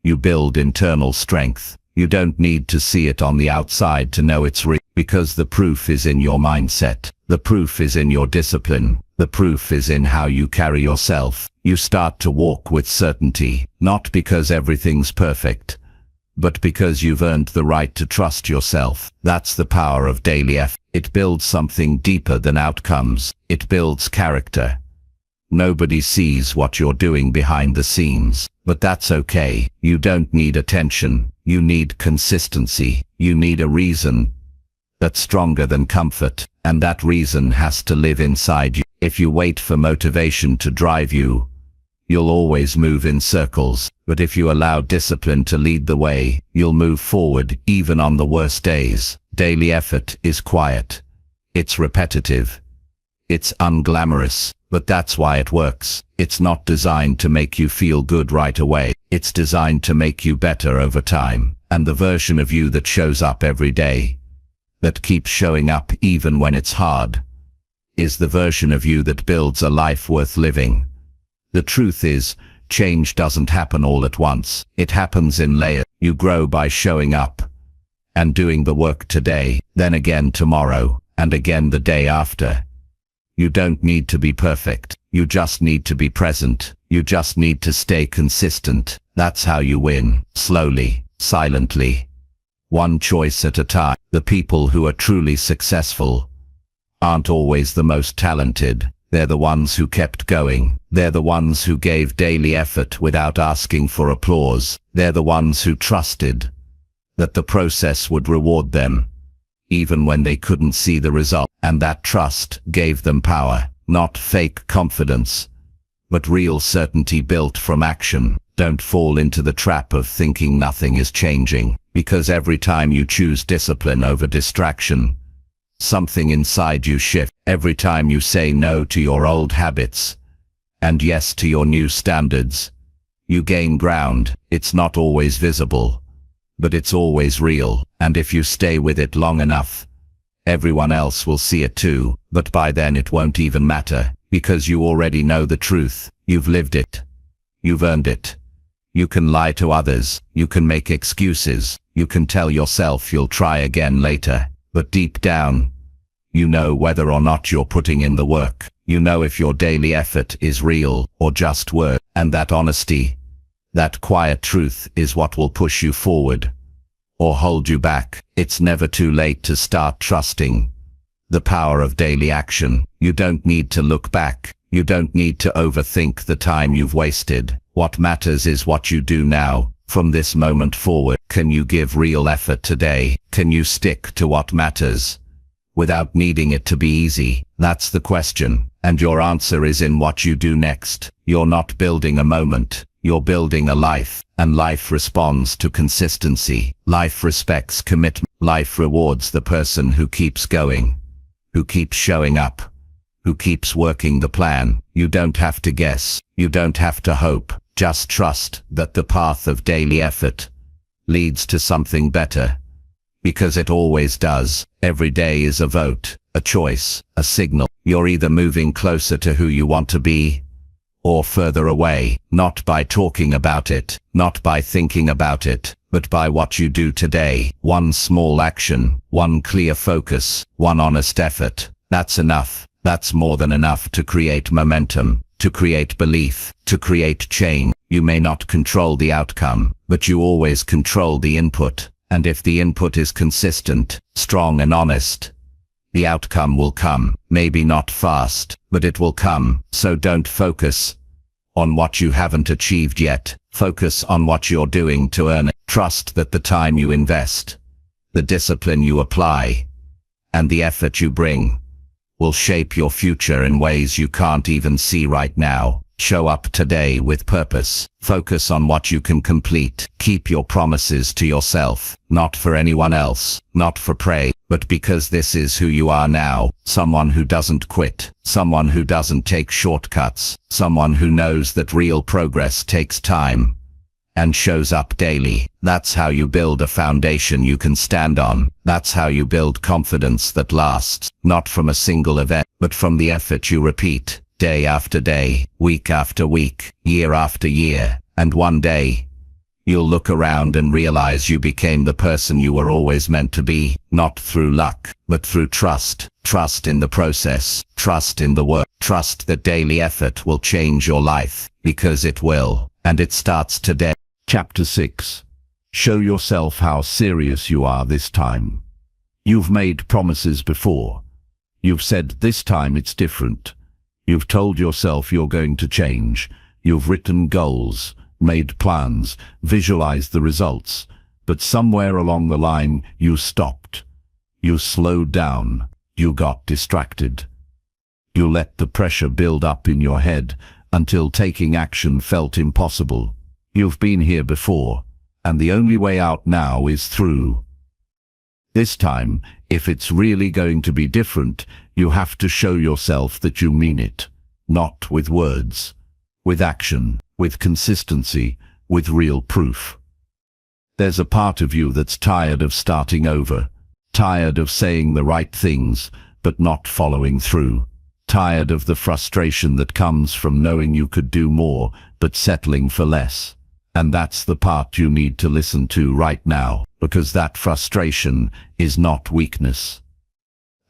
you build internal strength. You don't need to see it on the outside to know it's real, because the proof is in your mindset. The proof is in your discipline. The proof is in how you carry yourself. You start to walk with certainty, not because everything's perfect, but because you've earned the right to trust yourself. That's the power of daily effort. It builds something deeper than outcomes. It builds character. Nobody sees what you're doing behind the scenes, but that's okay. You don't need attention. You need consistency. You need a reason that's stronger than comfort, and that reason has to live inside you. If you wait for motivation to drive you, you'll always move in circles. But if you allow discipline to lead the way, you'll move forward even on the worst days. Daily effort is quiet. It's repetitive. It's unglamorous, but that's why it works. It's not designed to make you feel good right away. It's designed to make you better over time. And the version of you that shows up every day, that keeps showing up even when it's hard, is the version of you that builds a life worth living. The truth is, change doesn't happen all at once. It happens in layers. You grow by showing up and doing the work today, then again tomorrow, and again the day after. You don't need to be perfect. You just need to be present. You just need to stay consistent. That's how you win. Slowly, silently, one choice at a time. The people who are truly successful aren't always the most talented. They're the ones who kept going. They're the ones who gave daily effort without asking for applause. They're the ones who trusted that the process would reward them, even when they couldn't see the result. And that trust gave them power, not fake confidence, but real certainty built from action. Don't fall into the trap of thinking nothing is changing, because every time you choose discipline over distraction, something inside you shifts. Every time you say no to your old habits and yes to your new standards, you gain ground. It's not always visible, but it's always real. And if you stay with it long enough, everyone else will see it too. But by then it won't even matter, because you already know the truth. You've lived it. You've earned it. You can lie to others. You can make excuses. You can tell yourself you'll try again later. But deep down, you know whether or not you're putting in the work. You know if your daily effort is real or just word. And that honesty, that quiet truth, is what will push you forward or hold you back. It's never too late to start trusting the power of daily action. You don't need to look back. You don't need to overthink the time you've wasted. What matters is what you do now, from this moment forward. Can you give real effort today? Can you stick to what matters without needing it to be easy? That's the question. And your answer is in what you do next. You're not building a moment. You're building a life. And life responds to consistency. Life respects commitment. Life rewards the person who keeps going, who keeps showing up, who keeps working the plan. You don't have to guess. You don't have to hope. Just trust that the path of daily effort leads to something better. Because it always does. Every day is a vote, a choice, a signal. You're either moving closer to who you want to be, or further away. Not by talking about it, not by thinking about it, but by what you do today. One small action, one clear focus, one honest effort. That's enough. That's more than enough to create momentum, to create belief, to create change. You may not control the outcome, but you always control the input. And if the input is consistent, strong and honest, the outcome will come. Maybe not fast, but it will come. So don't focus on what you haven't achieved yet. Focus on what you're doing to earn it. Trust that the time you invest, the discipline you apply, and the effort you bring will shape your future in ways you can't even see right now. Show up today with purpose. Focus on what you can complete. Keep your promises to yourself, not for anyone else, not for prey, but because this is who you are now. Someone who doesn't quit, someone who doesn't take shortcuts, someone who knows that real progress takes time and shows up daily. That's how you build a foundation you can stand on. That's how you build confidence that lasts, not from a single event, but from the effort you repeat. Day after day, week after week, year after year, and one day, you'll look around and realize you became the person you were always meant to be, not through luck, but through trust. Trust in the process, trust in the work, trust that daily effort will change your life, because it will, and it starts today. Chapter 6. Show yourself how serious you are this time. You've made promises before. You've said this time it's different. You've told yourself you're going to change. You've written goals, made plans, visualized the results. But somewhere along the line, you stopped. You slowed down. You got distracted. You let the pressure build up in your head until taking action felt impossible. You've been here before, and the only way out now is through. This time, if it's really going to be different, you have to show yourself that you mean it, not with words, with action, with consistency, with real proof. There's a part of you that's tired of starting over, tired of saying the right things, but not following through, tired of the frustration that comes from knowing you could do more, but settling for less. And that's the part you need to listen to right now, because that frustration is not weakness.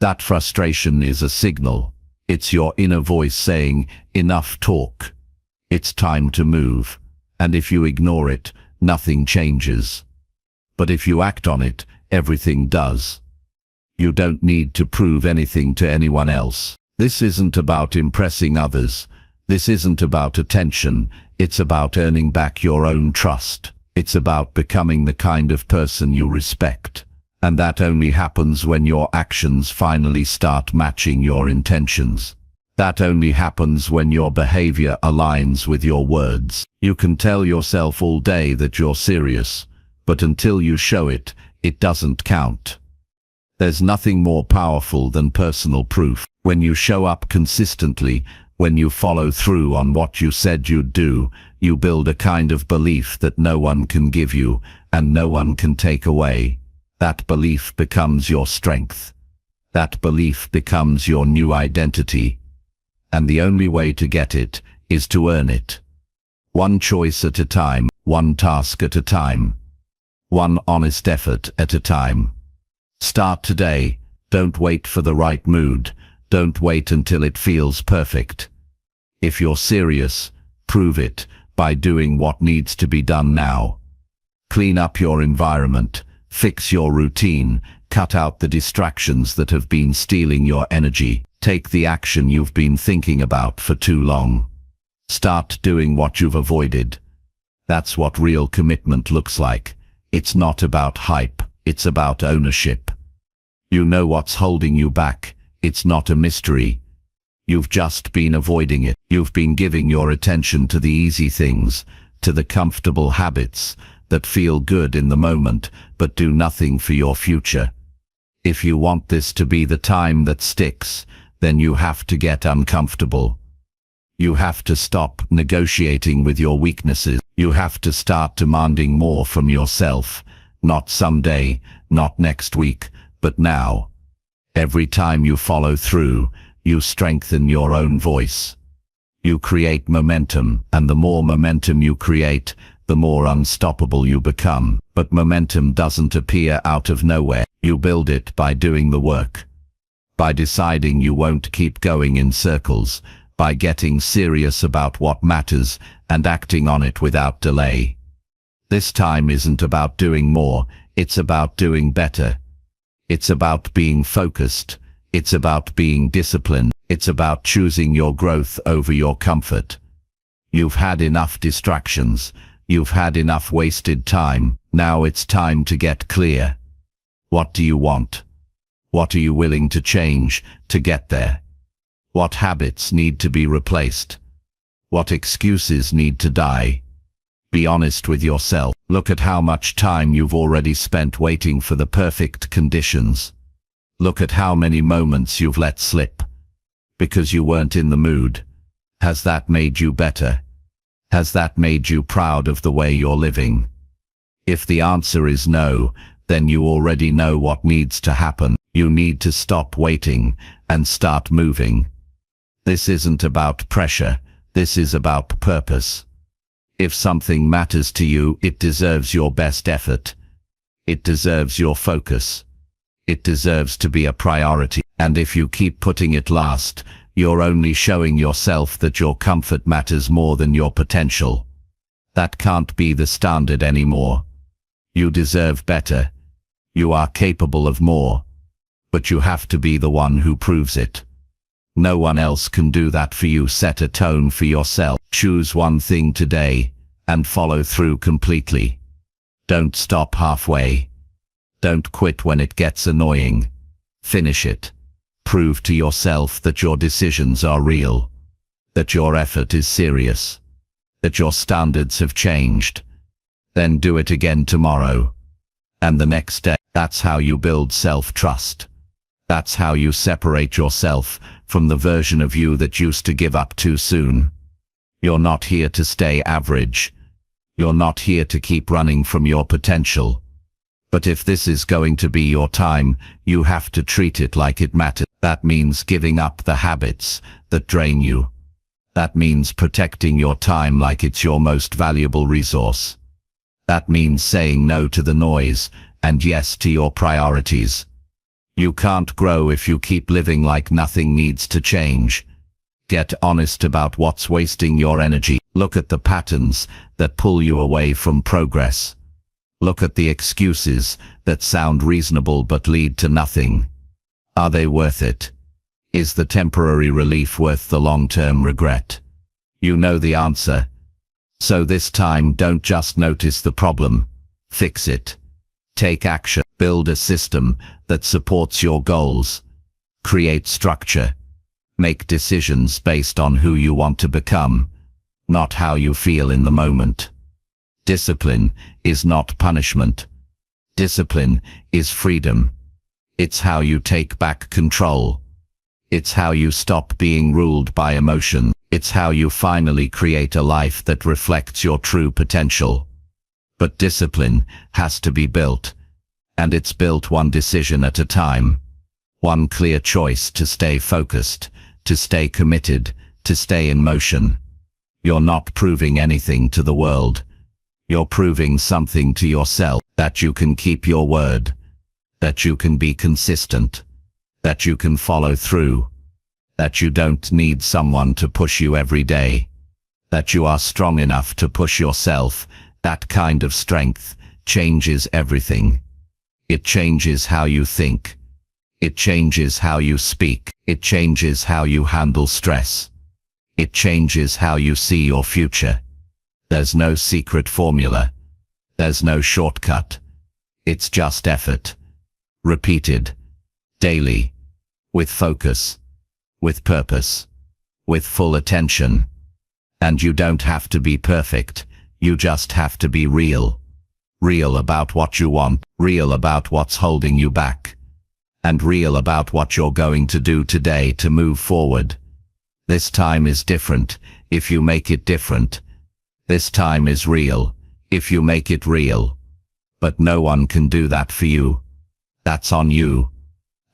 That frustration is a signal. It's your inner voice saying, enough talk. It's time to move. And if you ignore it, nothing changes. But if you act on it, everything does. You don't need to prove anything to anyone else. This isn't about impressing others. This isn't about attention. It's about earning back your own trust. It's about becoming the kind of person you respect. And that only happens when your actions finally start matching your intentions. That only happens when your behavior aligns with your words. You can tell yourself all day that you're serious, but until you show it, it doesn't count. There's nothing more powerful than personal proof. When you show up consistently, when you follow through on what you said you'd do, you build a kind of belief that no one can give you and no one can take away. That belief becomes your strength. That belief becomes your new identity. And the only way to get it is to earn it. One choice at a time, one task at a time, one honest effort at a time. Start today. Don't wait for the right mood. Don't wait until it feels perfect. If you're serious, prove it by doing what needs to be done now. Clean up your environment, fix your routine, cut out the distractions that have been stealing your energy. Take the action you've been thinking about for too long. Start doing what you've avoided. That's what real commitment looks like. It's not about hype, it's about ownership. You know what's holding you back. It's not a mystery. You've just been avoiding it. You've been giving your attention to the easy things, to the comfortable habits that feel good in the moment, but do nothing for your future. If you want this to be the time that sticks, then you have to get uncomfortable. You have to stop negotiating with your weaknesses. You have to start demanding more from yourself. Not someday, not next week, but now. Every time you follow through, you strengthen your own voice. You create momentum, and the more momentum you create, the more unstoppable you become. But momentum doesn't appear out of nowhere. You build it by doing the work. By deciding you won't keep going in circles. By getting serious about what matters and acting on it without delay. This time isn't about doing more, it's about doing better. It's about being focused. It's about being disciplined. It's about choosing your growth over your comfort. You've had enough distractions. You've had enough wasted time. Now it's time to get clear. What do you want? What are you willing to change to get there? What habits need to be replaced? What excuses need to die? Be honest with yourself. Look at how much time you've already spent waiting for the perfect conditions. Look at how many moments you've let slip because you weren't in the mood. Has that made you better? Has that made you proud of the way you're living? If the answer is no, then you already know what needs to happen. You need to stop waiting and start moving. This isn't about pressure. This is about purpose. If something matters to you, it deserves your best effort. It deserves your focus. It deserves to be a priority. And if you keep putting it last, you're only showing yourself that your comfort matters more than your potential. That can't be the standard anymore. You deserve better. You are capable of more. But you have to be the one who proves it. No one else can do that for you. Set a tone for yourself. Choose one thing today and follow through completely. Don't stop halfway. Don't quit when it gets annoying. Finish it. Prove to yourself that your decisions are real, that your effort is serious, that your standards have changed. Then do it again tomorrow and the next day. That's how you build self-trust. That's how you separate yourself from the version of you that used to give up too soon. You're not here to stay average. You're not here to keep running from your potential. But if this is going to be your time, you have to treat it like it matters. That means giving up the habits that drain you. That means protecting your time like it's your most valuable resource. That means saying no to the noise and yes to your priorities. You can't grow if you keep living like nothing needs to change. Get honest about what's wasting your energy. Look at the patterns that pull you away from progress. Look at the excuses that sound reasonable but lead to nothing. Are they worth it? Is the temporary relief worth the long-term regret? You know the answer. So this time, don't just notice the problem. Fix it. Take action. Build a system that supports your goals. Create structure. Make decisions based on who you want to become, not how you feel in the moment. Discipline is not punishment. Discipline is freedom. It's how you take back control. It's how you stop being ruled by emotion. It's how you finally create a life that reflects your true potential. But discipline has to be built, and it's built one decision at a time. One clear choice to stay focused, to stay committed, to stay in motion. You're not proving anything to the world. You're proving something to yourself, that you can keep your word, that you can be consistent, that you can follow through, that you don't need someone to push you every day, that you are strong enough to push yourself. That kind of strength changes everything. It changes how you think. It changes how you speak. It changes how you handle stress. It changes how you see your future. There's no secret formula. There's no shortcut. It's just effort. Repeated. Daily. With focus. With purpose. With full attention. And you don't have to be perfect. You just have to be real. Real about what you want. Real about what's holding you back. And real about what you're going to do today to move forward. This time is different if you make it different. This time is real if you make it real. But no one can do that for you. That's on you.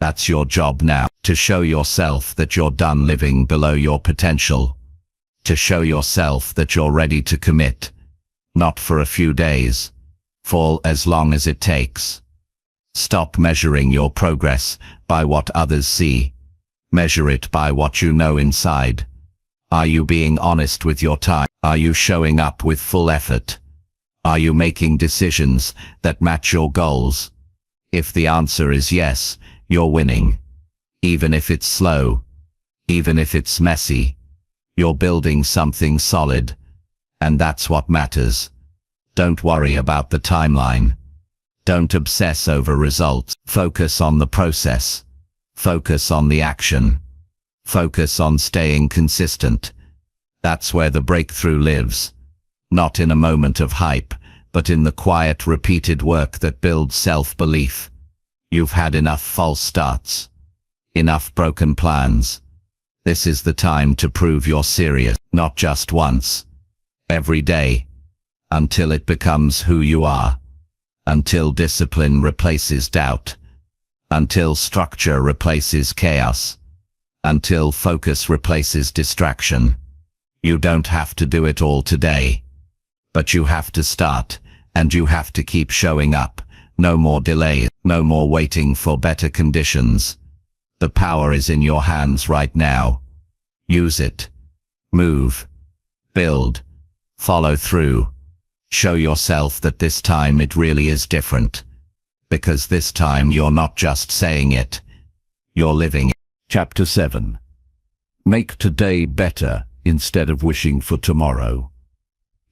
That's your job now, to show yourself that you're done living below your potential. To show yourself that you're ready to commit. Not for a few days. For as long as it takes. Stop measuring your progress by what others see. Measure it by what you know inside. Are you being honest with your time? Are you showing up with full effort? Are you making decisions that match your goals? If the answer is yes, you're winning. Even if it's slow, even if it's messy, you're building something solid. And that's what matters. Don't worry about the timeline. Don't obsess over results. Focus on the process. Focus on the action. Focus on staying consistent. That's where the breakthrough lives. Not in a moment of hype, but in the quiet, repeated work that builds self-belief. You've had enough false starts. Enough broken plans. This is the time to prove you're serious, not just once. Every day. Until it becomes who you are. Until discipline replaces doubt. Until structure replaces chaos. Until focus replaces distraction. You don't have to do it all today. But you have to start, and you have to keep showing up. No more delay, no more waiting for better conditions. The power is in your hands right now. Use it. Move. Build. Follow through. Show yourself that this time it really is different. Because this time you're not just saying it. You're living it. Chapter 7. Make today better instead of wishing for tomorrow.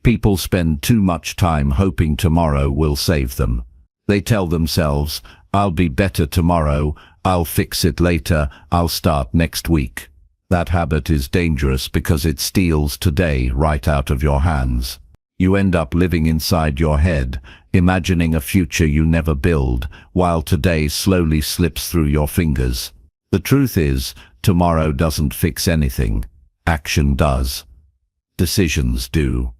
People spend too much time hoping tomorrow will save them. They tell themselves, I'll be better tomorrow, I'll fix it later, I'll start next week. That habit is dangerous because it steals today right out of your hands. You end up living inside your head, imagining a future you never build, while today slowly slips through your fingers. The truth is, tomorrow doesn't fix anything. Action does. Decisions do.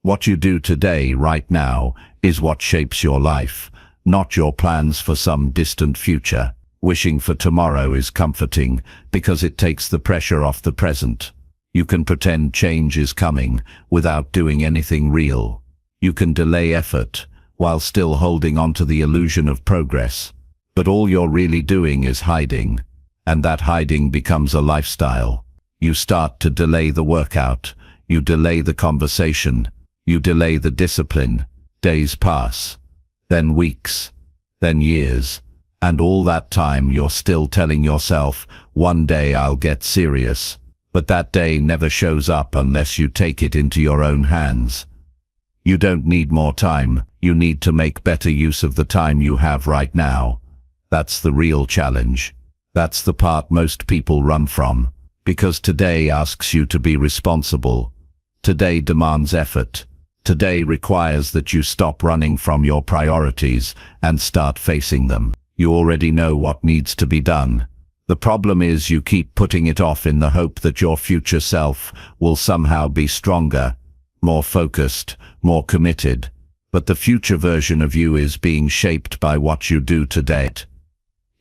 What you do today, right now, is what shapes your life, not your plans for some distant future. Wishing for tomorrow is comforting because it takes the pressure off the present. You can pretend change is coming without doing anything real. You can delay effort while still holding on to the illusion of progress. But all you're really doing is hiding, and that hiding becomes a lifestyle. You start to delay the workout, you delay the conversation, you delay the discipline. Days pass, then weeks, then years, and all that time you're still telling yourself, one day I'll get serious. But that day never shows up unless you take it into your own hands. You don't need more time, you need to make better use of the time you have right now. That's the real challenge. That's the part most people run from, because today asks you to be responsible. Today demands effort. Today requires that you stop running from your priorities and start facing them. You already know what needs to be done. The problem is you keep putting it off in the hope that your future self will somehow be stronger, more focused, more committed. But the future version of you is being shaped by what you do today.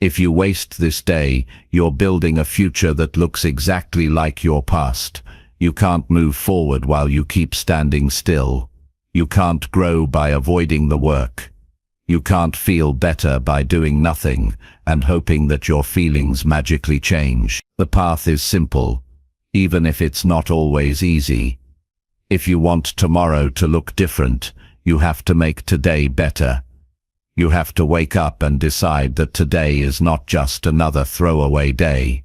If you waste this day, you're building a future that looks exactly like your past. You can't move forward while you keep standing still. You can't grow by avoiding the work. You can't feel better by doing nothing and hoping that your feelings magically change. The path is simple, even if it's not always easy. If you want tomorrow to look different, you have to make today better. You have to wake up and decide that today is not just another throwaway day.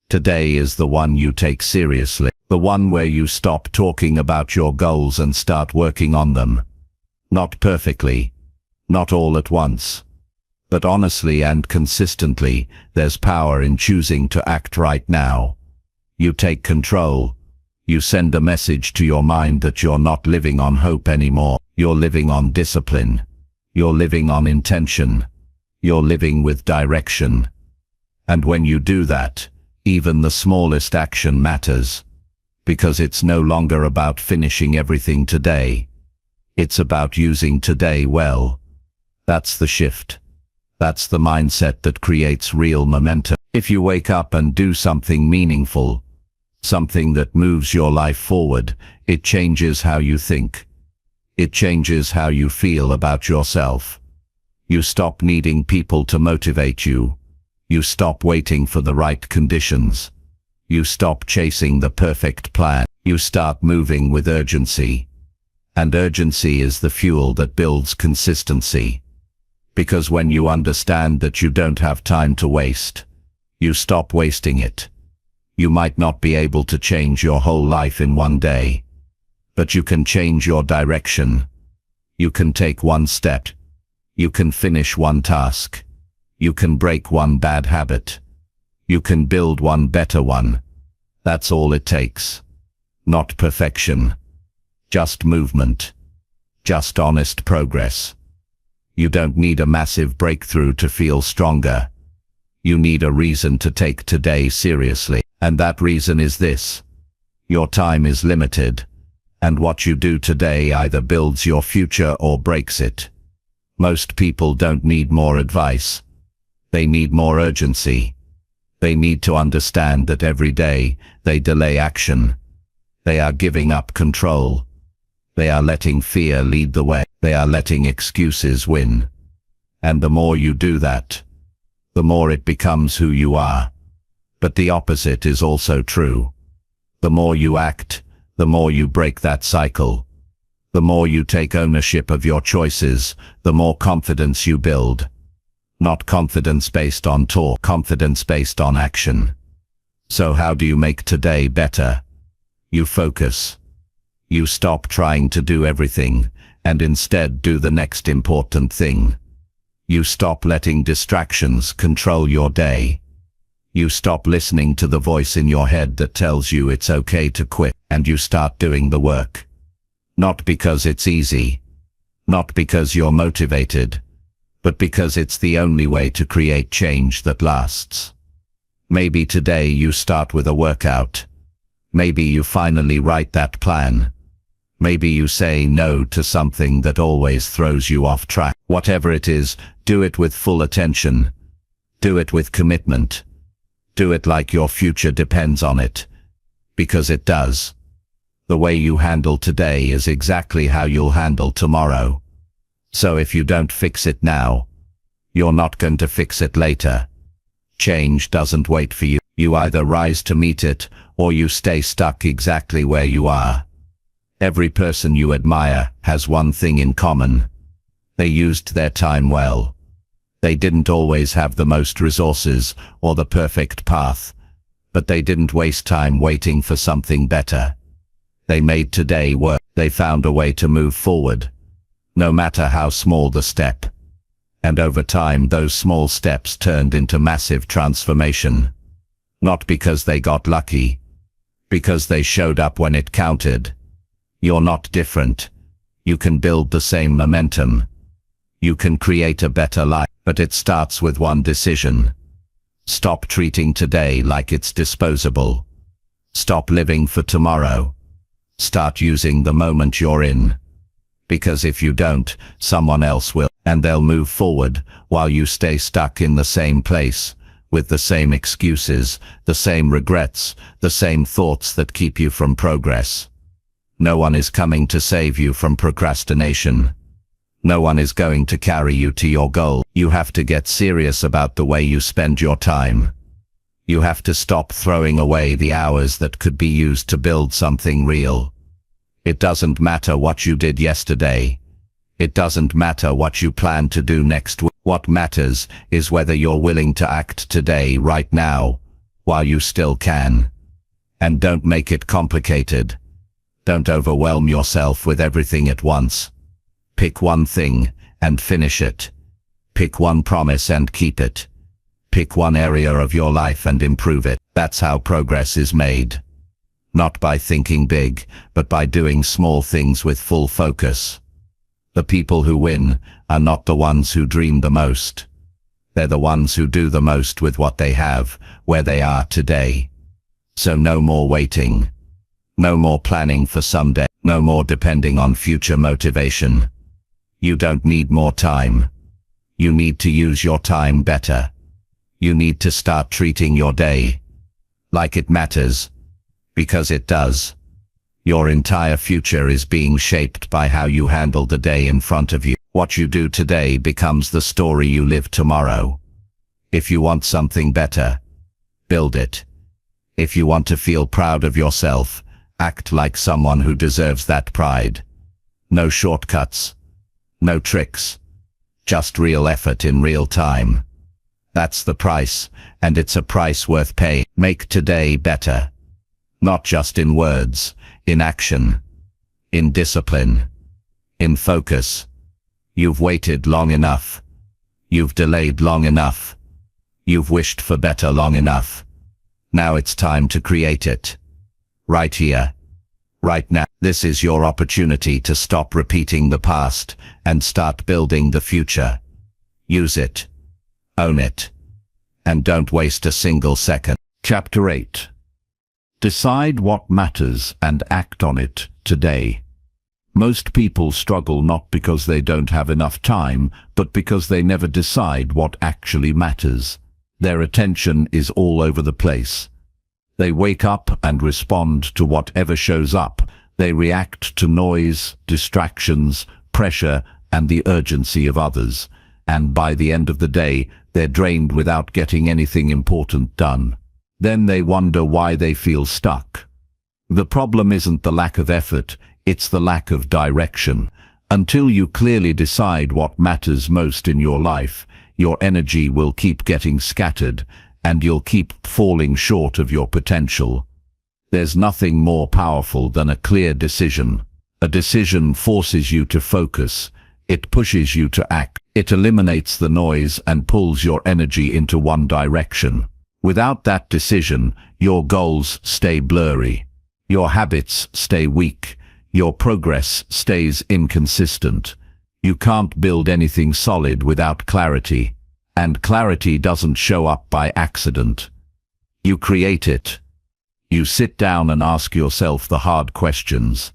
Today is the one you take seriously. The one where you stop talking about your goals and start working on them. Not perfectly, not all at once, but honestly and consistently. There's power in choosing to act right now. You take control. You send a message to your mind that you're not living on hope anymore. You're living on discipline. You're living on intention. You're living with direction. And when you do that, even the smallest action matters. Because it's no longer about finishing everything today. It's about using today well. That's the shift. That's the mindset that creates real momentum. If you wake up and do something meaningful, something that moves your life forward, it changes how you think. It changes how you feel about yourself. You stop needing people to motivate you. You stop waiting for the right conditions. You stop chasing the perfect plan. You start moving with urgency. And urgency is the fuel that builds consistency. Because when you understand that you don't have time to waste, you stop wasting it. You might not be able to change your whole life in one day, but you can change your direction. You can take one step. You can finish one task. You can break one bad habit. You can build one better one. That's all it takes. Not perfection. Just movement. Just honest progress. You don't need a massive breakthrough to feel stronger. You need a reason to take today seriously. And that reason is this: your time is limited, and what you do today either builds your future or breaks it. Most people don't need more advice. They need more urgency. They need to understand that every day they delay action. They are giving up control. They are letting fear lead the way. They are letting excuses win. And the more you do that, the more it becomes who you are. But the opposite is also true. The more you act, the more you break that cycle. The more you take ownership of your choices, the more confidence you build. Not confidence based on talk, confidence based on action. So how do you make today better? You focus. You stop trying to do everything, and instead do the next important thing. You stop letting distractions control your day. You stop listening to the voice in your head that tells you it's okay to quit, and you start doing the work. Not because it's easy, not because you're motivated, but because it's the only way to create change that lasts. Maybe today you start with a workout. Maybe you finally write that plan. Maybe you say no to something that always throws you off track. Whatever it is, do it with full attention. Do it with commitment. Do it like your future depends on it. Because it does. The way you handle today is exactly how you'll handle tomorrow. So if you don't fix it now, you're not going to fix it later. Change doesn't wait for you. You either rise to meet it, or you stay stuck exactly where you are. Every person you admire has one thing in common. They used their time well. They didn't always have the most resources or the perfect path, but they didn't waste time waiting for something better. They made today work. They found a way to move forward, no matter how small the step. And over time, those small steps turned into massive transformation. Not because they got lucky, because they showed up when it counted. You're not different. You can build the same momentum. You can create a better life, but it starts with one decision. Stop treating today like it's disposable. Stop living for tomorrow. Start using the moment you're in. Because if you don't, someone else will, and they'll move forward while you stay stuck in the same place, with the same excuses, the same regrets, the same thoughts that keep you from progress. No one is coming to save you from procrastination. No one is going to carry you to your goal. You have to get serious about the way you spend your time. You have to stop throwing away the hours that could be used to build something real. It doesn't matter what you did yesterday. It doesn't matter what you plan to do next week. What matters is whether you're willing to act today, right now, while you still can. And don't make it complicated. Don't overwhelm yourself with everything at once. Pick one thing and finish it. Pick one promise and keep it. Pick one area of your life and improve it. That's how progress is made. Not by thinking big, but by doing small things with full focus. The people who win are not the ones who dream the most. They're the ones who do the most with what they have, where they are today. So no more waiting. No more planning for someday. No more depending on future motivation. You don't need more time. You need to use your time better. You need to start treating your day like it matters, because it does. Your entire future is being shaped by how you handle the day in front of you. What you do today becomes the story you live tomorrow. If you want something better, build it. If you want to feel proud of yourself, act like someone who deserves that pride. No shortcuts. No tricks. Just real effort in real time. That's the price, and it's a price worth paying. Make today better. Not just in words, in action, in discipline, in focus. You've waited long enough. You've delayed long enough. You've wished for better long enough. Now it's time to create it. Right here. Right now, this is your opportunity to stop repeating the past and start building the future. Use it. Own it. And don't waste a single second. Chapter 8. Decide what matters and act on it today. Most people struggle not because they don't have enough time, but because they never decide what actually matters. Their attention is all over the place. They wake up and respond to whatever shows up. They react to noise, distractions, pressure, and the urgency of others. And by the end of the day, they're drained without getting anything important done. Then they wonder why they feel stuck. The problem isn't the lack of effort, it's the lack of direction. Until you clearly decide what matters most in your life, your energy will keep getting scattered, and you'll keep falling short of your potential. There's nothing more powerful than a clear decision. A decision forces you to focus. It pushes you to act. It eliminates the noise and pulls your energy into one direction. Without that decision, your goals stay blurry. Your habits stay weak. Your progress stays inconsistent. You can't build anything solid without clarity. And clarity doesn't show up by accident. You create it. You sit down and ask yourself the hard questions.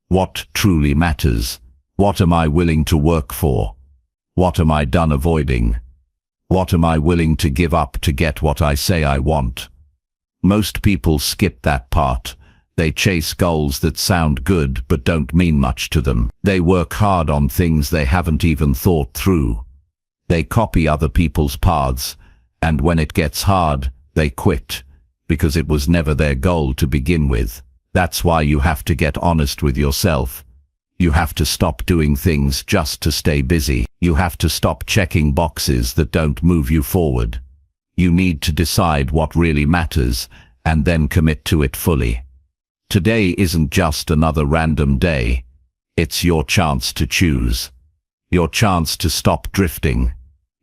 What truly matters? What am I willing to work for? What am I done avoiding? What am I willing to give up to get what I say I want? Most people skip that part. They chase goals that sound good but don't mean much to them. They work hard on things they haven't even thought through. They copy other people's paths, and when it gets hard, they quit, because it was never their goal to begin with. That's why you have to get honest with yourself. You have to stop doing things just to stay busy. You have to stop checking boxes that don't move you forward. You need to decide what really matters, and then commit to it fully. Today isn't just another random day. It's your chance to choose. Your chance to stop drifting.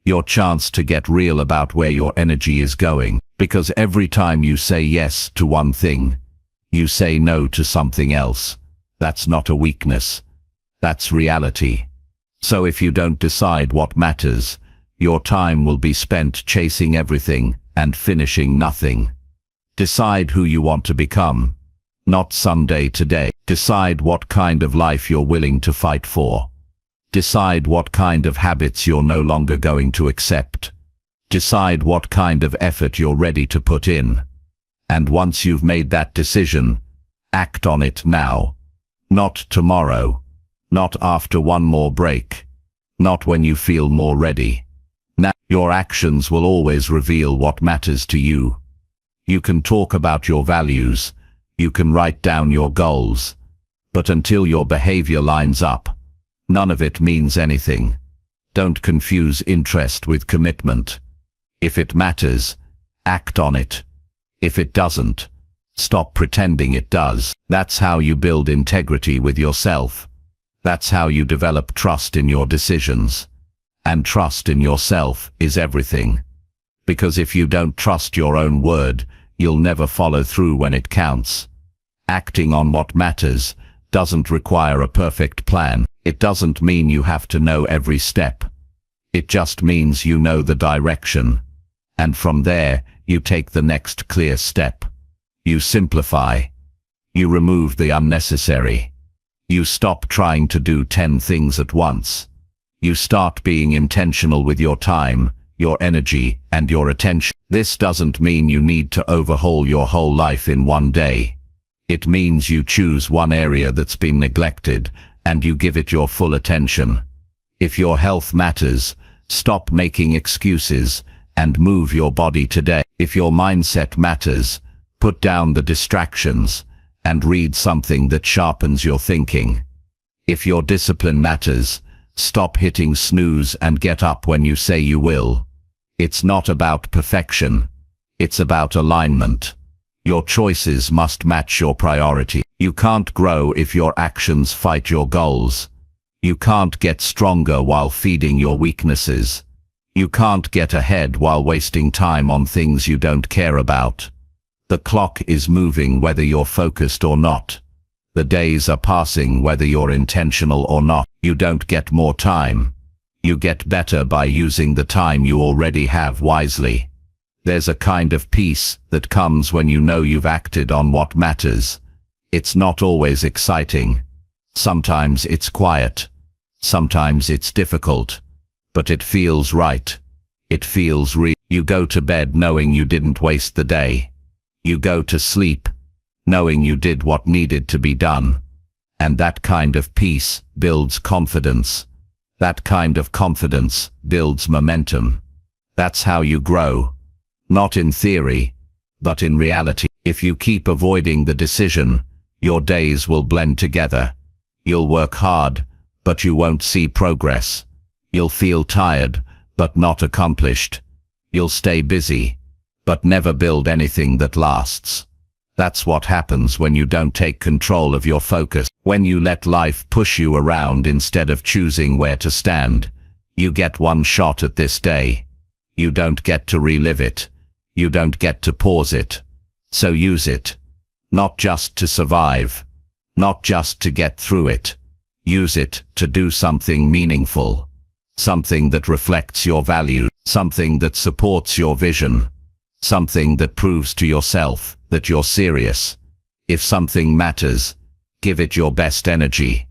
Your chance to get real about where your energy is going. Because every time you say yes to one thing, you say no to something else. That's not a weakness. That's reality. So if you don't decide what matters, your time will be spent chasing everything and finishing nothing. Decide who you want to become. Not someday today. Decide what kind of life you're willing to fight for. Decide what kind of habits you're no longer going to accept. Decide what kind of effort you're ready to put in. And once you've made that decision, act on it now. Not tomorrow. Not after one more break. Not when you feel more ready. Now, your actions will always reveal what matters to you. You can talk about your values. You can write down your goals. But until your behavior lines up, none of it means anything. Don't confuse interest with commitment. If it matters, act on it. If it doesn't, stop pretending it does. That's how you build integrity with yourself. That's how you develop trust in your decisions. And trust in yourself is everything. Because if you don't trust your own word, you'll never follow through when it counts. Acting on what matters doesn't require a perfect plan. It doesn't mean you have to know every step. It just means you know the direction. And from there, you take the next clear step. You simplify. You remove the unnecessary. You stop trying to do 10 things at once. You start being intentional with your time, your energy, and your attention. This doesn't mean you need to overhaul your whole life in one day. It means you choose one area that's been neglected, and you give it your full attention. If your health matters, stop making excuses, and move your body today. If your mindset matters, put down the distractions, and read something that sharpens your thinking. If your discipline matters, stop hitting snooze and get up when you say you will. It's not about perfection. It's about alignment. Your choices must match your priority. You can't grow if your actions fight your goals. You can't get stronger while feeding your weaknesses. You can't get ahead while wasting time on things you don't care about. The clock is moving whether you're focused or not. The days are passing whether you're intentional or not. You don't get more time. You get better by using the time you already have wisely. There's a kind of peace that comes when you know you've acted on what matters. It's not always exciting. Sometimes it's quiet. Sometimes it's difficult. But it feels right. It feels real. You go to bed knowing you didn't waste the day. You go to sleep knowing you did what needed to be done. And that kind of peace builds confidence. That kind of confidence builds momentum. That's how you grow. Not in theory, but in reality. If you keep avoiding the decision, your days will blend together. You'll work hard, but you won't see progress. You'll feel tired, but not accomplished. You'll stay busy, but never build anything that lasts. That's what happens when you don't take control of your focus. When you let life push you around instead of choosing where to stand. You get one shot at this day. You don't get to relive it. You don't get to pause it. So use it. Not just to survive. Not just to get through it. Use it to do something meaningful. Something that reflects your values. Something that supports your vision. Something that proves to yourself that you're serious. If something matters, give it your best energy.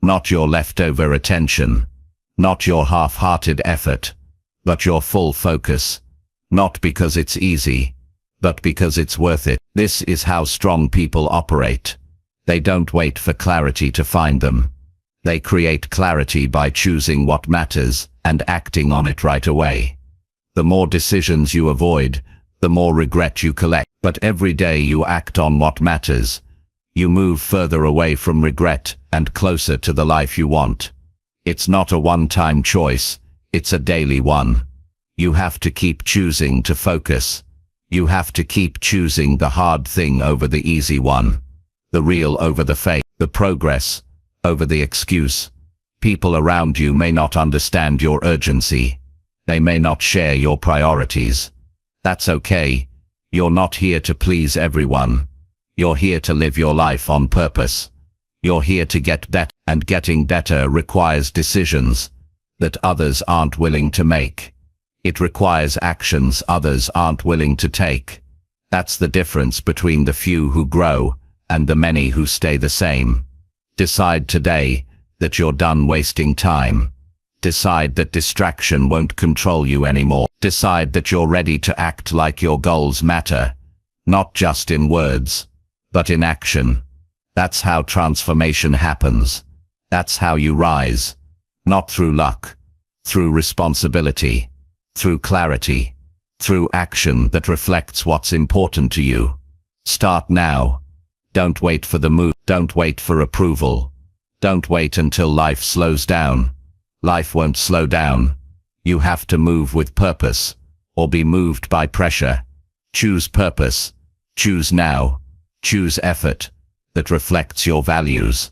Not your leftover attention. Not your half-hearted effort. But your full focus. Not because it's easy, but because it's worth it. This is how strong people operate. They don't wait for clarity to find them. They create clarity by choosing what matters and acting on it right away. The more decisions you avoid, the more regret you collect. But every day you act on what matters, you move further away from regret and closer to the life you want. It's not a one-time choice, it's a daily one. You have to keep choosing to focus. You have to keep choosing the hard thing over the easy one. The real over the fake. The progress over the excuse. People around you may not understand your urgency. They may not share your priorities. That's okay. You're not here to please everyone. You're here to live your life on purpose. You're here to get better, and getting better requires decisions that others aren't willing to make. It requires actions others aren't willing to take. That's the difference between the few who grow and the many who stay the same. Decide today that you're done wasting time. Decide that distraction won't control you anymore. Decide that you're ready to act like your goals matter, not just in words, but in action. That's how transformation happens. That's how you rise. Not through luck, through responsibility, through clarity, through action that reflects what's important to you. Start now. Don't wait for the move. Don't wait for approval. Don't wait until life slows down. Life won't slow down. You have to move with purpose, or be moved by pressure. Choose purpose. Choose now. Choose effort that reflects your values.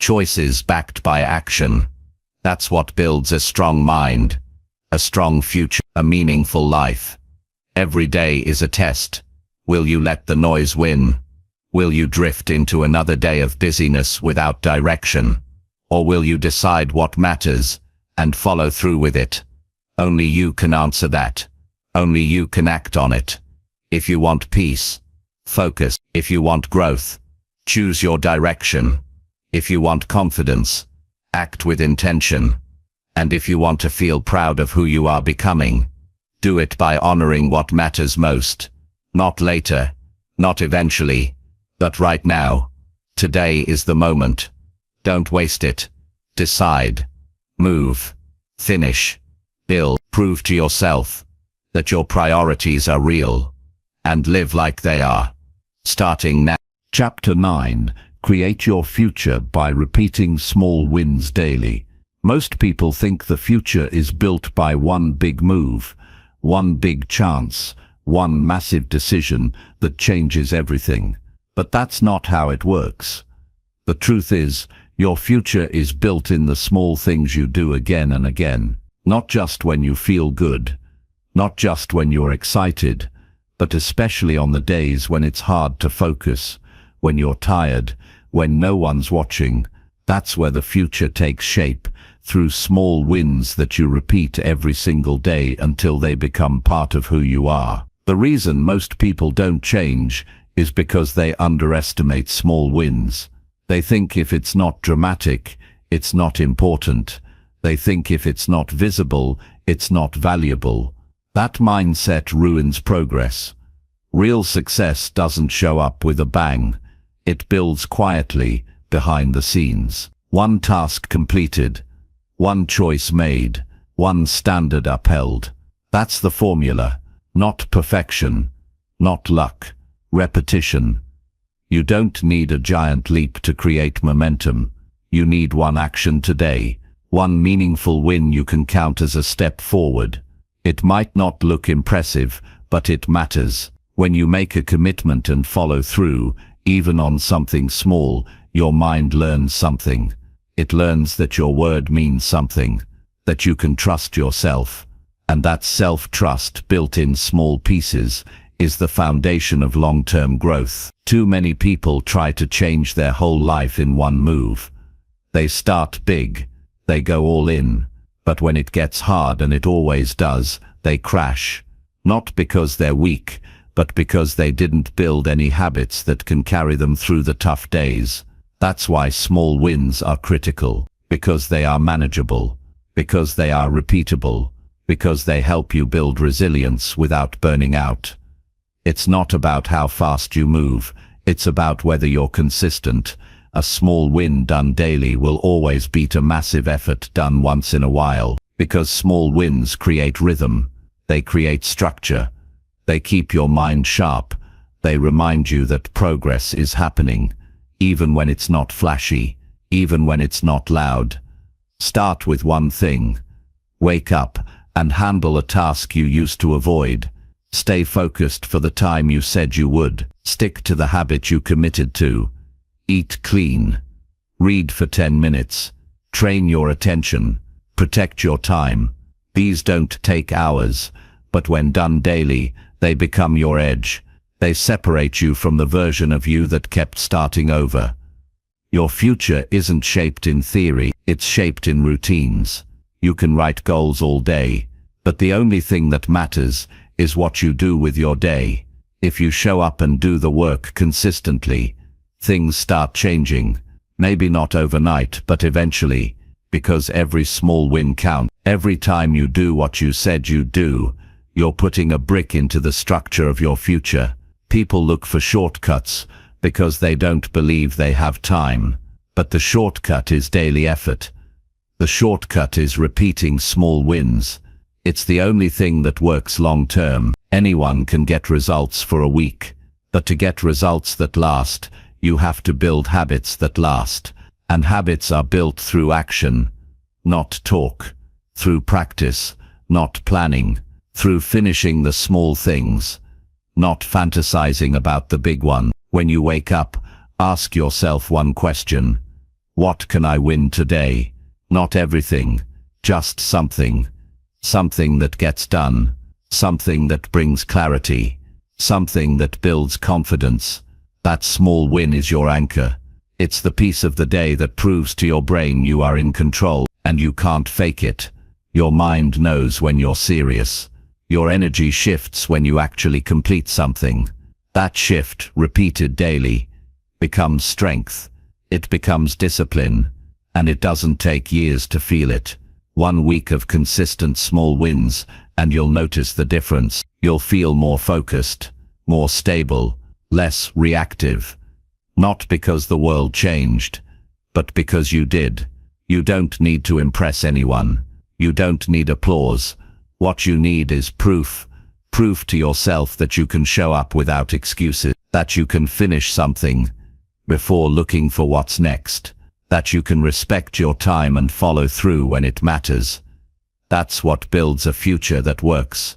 Choices backed by action. That's what builds a strong mind, a strong future, a meaningful life. Every day is a test. Will you let the noise win? Will you drift into another day of busyness without direction? Or will you decide what matters and follow through with it? Only you can answer that. Only you can act on it. If you want peace, focus. If you want growth, choose your direction. If you want confidence, act with intention. And if you want to feel proud of who you are becoming, do it by honoring what matters most. Not later, not eventually, but right now. Today is the moment. Don't waste it. Decide. Move. Finish. Build. Prove to yourself that your priorities are real, and live like they are. Starting now. Chapter 9. Create your future by repeating small wins daily. Most people think the future is built by one big move, one big chance, one massive decision that changes everything. But that's not how it works. The truth is, your future is built in the small things you do again and again. Not just when you feel good, not just when you're excited, but especially on the days when it's hard to focus, when you're tired, when no one's watching. That's where the future takes shape, through small wins that you repeat every single day until they become part of who you are. The reason most people don't change is because they underestimate small wins. They think if it's not dramatic, it's not important. They think if it's not visible, it's not valuable. That mindset ruins progress. Real success doesn't show up with a bang. It builds quietly, behind the scenes. One task completed, one choice made, one standard upheld. That's the formula. Not perfection, not luck, repetition. You don't need a giant leap to create momentum. You need one action today, one meaningful win you can count as a step forward. It might not look impressive, but it matters. When you make a commitment and follow through, even on something small, your mind learns something. It learns that your word means something, that you can trust yourself. And that self-trust, built in small pieces, is the foundation of long-term growth. Too many people try to change their whole life in one move. They start big, they go all in, but when it gets hard, and it always does, they crash. Not because they're weak, but because they didn't build any habits that can carry them through the tough days. That's why small wins are critical, because they are manageable, because they are repeatable, because they help you build resilience without burning out. It's not about how fast you move, it's about whether you're consistent. A small win done daily will always beat a massive effort done once in a while, because small wins create rhythm, they create structure, they keep your mind sharp, they remind you that progress is happening, even when it's not flashy, even when it's not loud. Start with one thing. Wake up and handle a task you used to avoid. Stay focused for the time you said you would. Stick to the habit you committed to. Eat clean. Read for 10 minutes. Train your attention. Protect your time. These don't take hours, but when done daily, they become your edge. They separate you from the version of you that kept starting over. Your future isn't shaped in theory, it's shaped in routines. You can write goals all day, but the only thing that matters is what you do with your day. If you show up and do the work consistently, things start changing. Maybe not overnight, but eventually, because every small win counts. Every time you do what you said you'd do, you're putting a brick into the structure of your future. People look for shortcuts because they don't believe they have time. But the shortcut is daily effort. The shortcut is repeating small wins. It's the only thing that works long term. Anyone can get results for a week, but to get results that last, you have to build habits that last. And habits are built through action, not talk, through practice, not planning, through finishing the small things, not fantasizing about the big one. When you wake up, ask yourself one question. What can I win today? Not everything, just something. Something that gets done, something that brings clarity, something that builds confidence. That small win is your anchor. It's the piece of the day that proves to your brain you are in control, and you can't fake it. Your mind knows when you're serious. Your energy shifts when you actually complete something. That shift, repeated daily, becomes strength. It becomes discipline, and it doesn't take years to feel it. 1 week of consistent small wins, and you'll notice the difference. You'll feel more focused, more stable, less reactive. Not because the world changed, but because you did. You don't need to impress anyone. You don't need applause. What you need is proof. Proof to yourself that you can show up without excuses, that you can finish something before looking for what's next, that you can respect your time and follow through when it matters. That's what builds a future that works.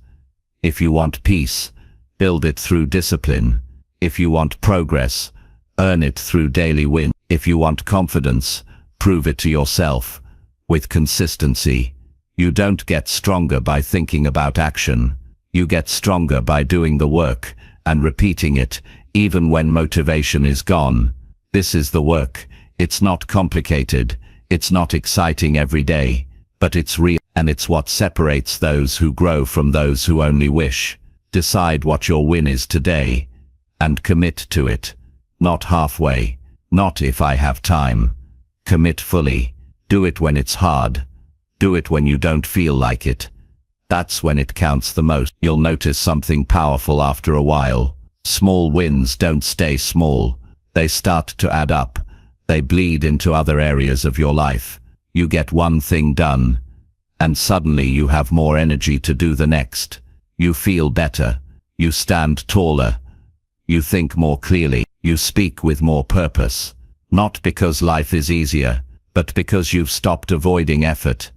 If you want peace, build it through discipline. If you want progress, earn it through daily win. If you want confidence, prove it to yourself with consistency. You don't get stronger by thinking about action. You get stronger by doing the work and repeating it, even when motivation is gone. This is the work. It's not complicated. It's not exciting every day, but it's real, and it's what separates those who grow from those who only wish. Decide what your win is today, and commit to it. Not halfway, not if I have time. Commit fully. Do it when it's hard. Do it when you don't feel like it. That's when it counts the most. You'll notice something powerful after a while. Small wins don't stay small. They start to add up. They bleed into other areas of your life. You get one thing done, and suddenly you have more energy to do the next. You feel better. You stand taller. You think more clearly. You speak with more purpose. Not because life is easier, but because you've stopped avoiding effort.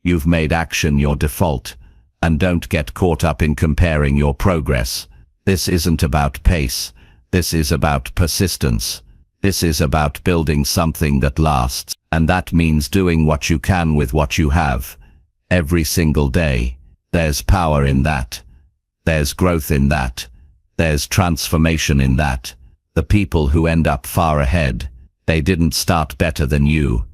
You've made action your default, and don't get caught up in comparing your progress. This isn't about pace. This is about persistence. This is about building something that lasts, and that means doing what you can with what you have. Every single day. There's power in that. There's growth in that. There's transformation in that. The people who end up far ahead, they didn't start better than you.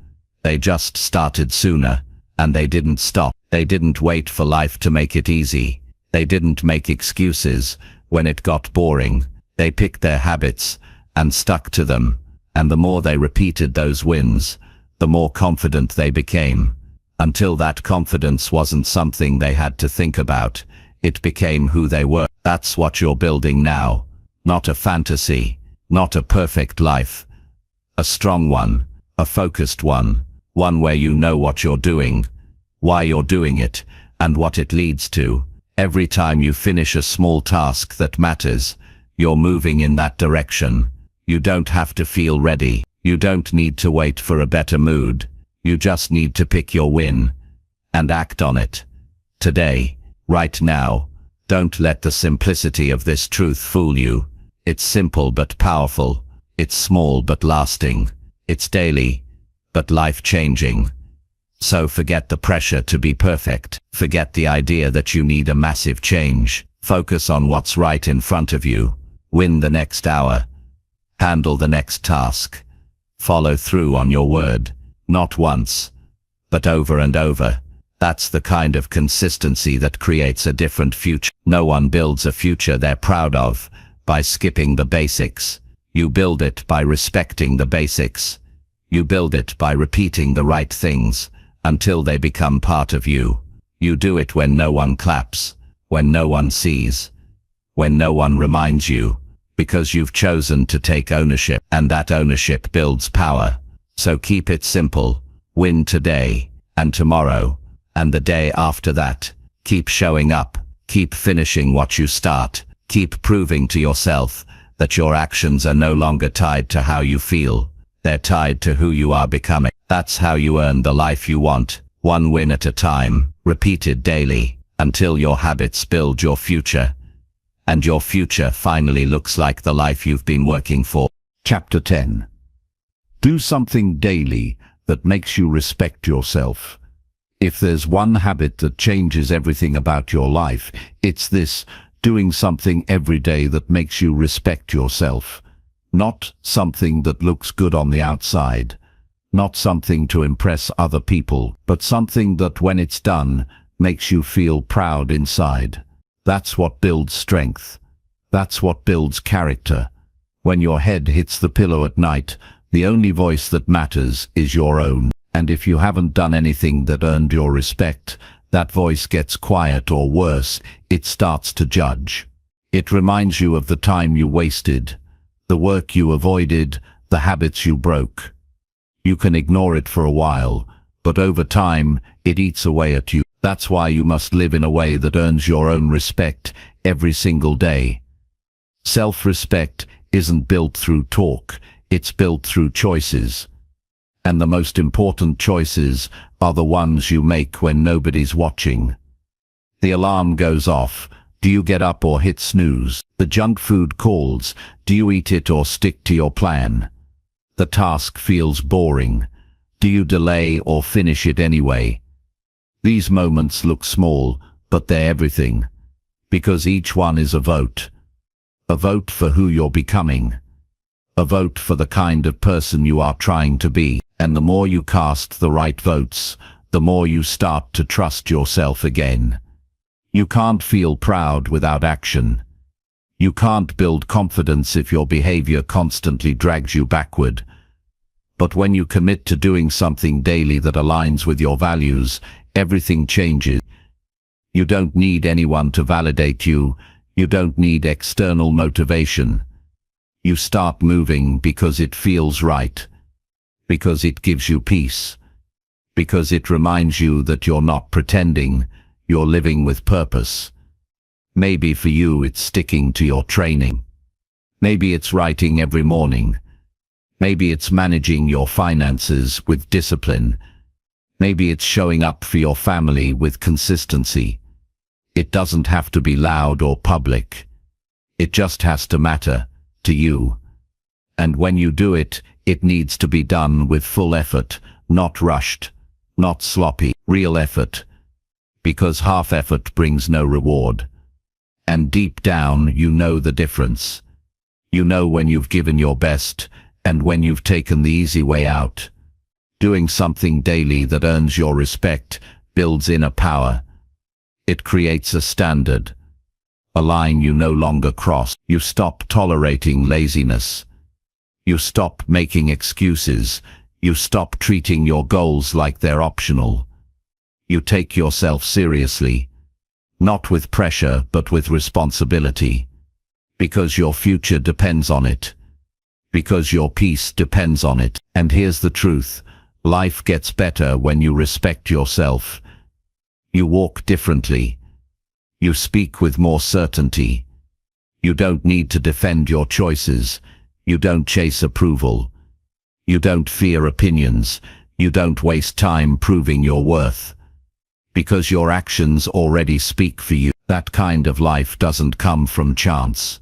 They just started sooner, and they didn't stop. They didn't wait for life to make it easy. They didn't make excuses when it got boring. They picked their habits and stuck to them, and the more they repeated those wins, the more confident they became. Until that confidence wasn't something they had to think about, it became who they were. That's what you're building now. Not a fantasy, not a perfect life. A strong one, a focused one, one where you know what you're doing, why you're doing it, and what it leads to. Every time you finish a small task that matters, you're moving in that direction. You don't have to feel ready. You don't need to wait for a better mood. You just need to pick your win and act on it. Today, right now. Don't let the simplicity of this truth fool you. It's simple but powerful. It's small but lasting. It's daily, but life-changing. So forget the pressure to be perfect. Forget the idea that you need a massive change. Focus on what's right in front of you. Win the next hour. Handle the next task. Follow through on your word. Not once, but over and over. That's the kind of consistency that creates a different future. No one builds a future they're proud of by skipping the basics. You build it by respecting the basics. You build it by repeating the right things until they become part of you. You do it when no one claps, when no one sees, when no one reminds you, because you've chosen to take ownership, and that ownership builds power. So keep it simple. Win today, and tomorrow, and the day after that. Keep showing up. Keep finishing what you start. Keep proving to yourself that your actions are no longer tied to how you feel. They're tied to who you are becoming. That's how you earn the life you want, one win at a time, repeated daily, until your habits build your future. And your future finally looks like the life you've been working for. Chapter 10. Do something daily that makes you respect yourself. If there's one habit that changes everything about your life, it's this: doing something every day that makes you respect yourself. Not something that looks good on the outside, not something to impress other people, but something that, when it's done, makes you feel proud inside. That's what builds strength. That's what builds character. When your head hits the pillow at night, the only voice that matters is your own. And if you haven't done anything that earned your respect, that voice gets quiet, or worse, it starts to judge. It reminds you of the time you wasted, the work you avoided, the habits you broke. You can ignore it for a while, but over time, it eats away at you. That's why you must live in a way that earns your own respect every single day. Self-respect isn't built through talk, it's built through choices. And the most important choices are the ones you make when nobody's watching. The alarm goes off. Do you get up or hit snooze? The junk food calls. Do you eat it or stick to your plan? The task feels boring. Do you delay or finish it anyway? These moments look small, but they're everything. Because each one is a vote. A vote for who you're becoming. A vote for the kind of person you are trying to be. And the more you cast the right votes, the more you start to trust yourself again. You can't feel proud without action. You can't build confidence if your behavior constantly drags you backward. But when you commit to doing something daily that aligns with your values, everything changes. You don't need anyone to validate you. You don't need external motivation. You start moving because it feels right, because it gives you peace, because it reminds you that you're not pretending, you're living with purpose. Maybe for you it's sticking to your training. Maybe it's writing every morning. Maybe it's managing your finances with discipline. Maybe it's showing up for your family with consistency. It doesn't have to be loud or public. It just has to matter to you. And when you do it, it needs to be done with full effort, not rushed, not sloppy, real effort. Because half effort brings no reward. And deep down, you know the difference. You know when you've given your best, and when you've taken the easy way out. Doing something daily that earns your respect builds inner power. It creates a standard, a line you no longer cross. You stop tolerating laziness. You stop making excuses. You stop treating your goals like they're optional. You take yourself seriously, not with pressure but with responsibility. Because your future depends on it. Because your peace depends on it. And here's the truth. Life gets better when you respect yourself. You walk differently. You speak with more certainty. You don't need to defend your choices. You don't chase approval. You don't fear opinions. You don't waste time proving your worth. Because your actions already speak for you. That kind of life doesn't come from chance.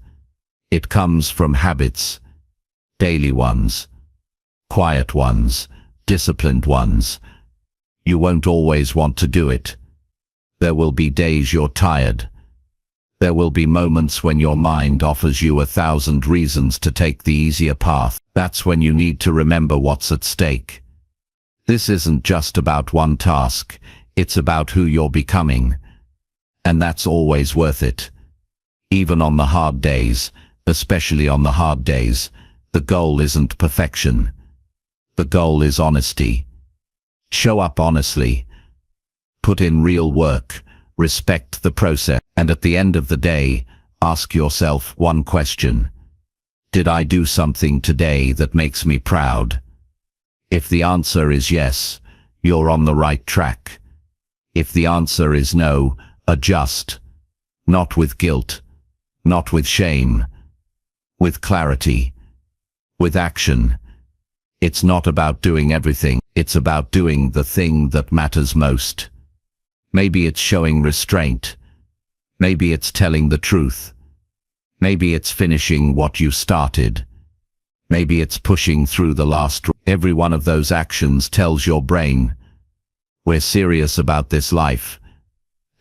It comes from habits. Daily ones. Quiet ones. Disciplined ones. You won't always want to do it. There will be days you're tired. There will be moments when your mind offers you 1,000 reasons to take the easier path. That's when you need to remember what's at stake. This isn't just about one task, it's about who you're becoming. And that's always worth it. Even on the hard days, especially on the hard days, the goal isn't perfection. The goal is honesty. Show up honestly. Put in real work, respect the process, and at the end of the day, ask yourself one question. Did I do something today that makes me proud? If the answer is yes, you're on the right track. If the answer is no, adjust. Not with guilt, not with shame, with clarity, with action. It's not about doing everything, it's about doing the thing that matters most. Maybe it's showing restraint. Maybe it's telling the truth. Maybe it's finishing what you started. Maybe it's pushing through the last. Every one of those actions tells your brain, we're serious about this life.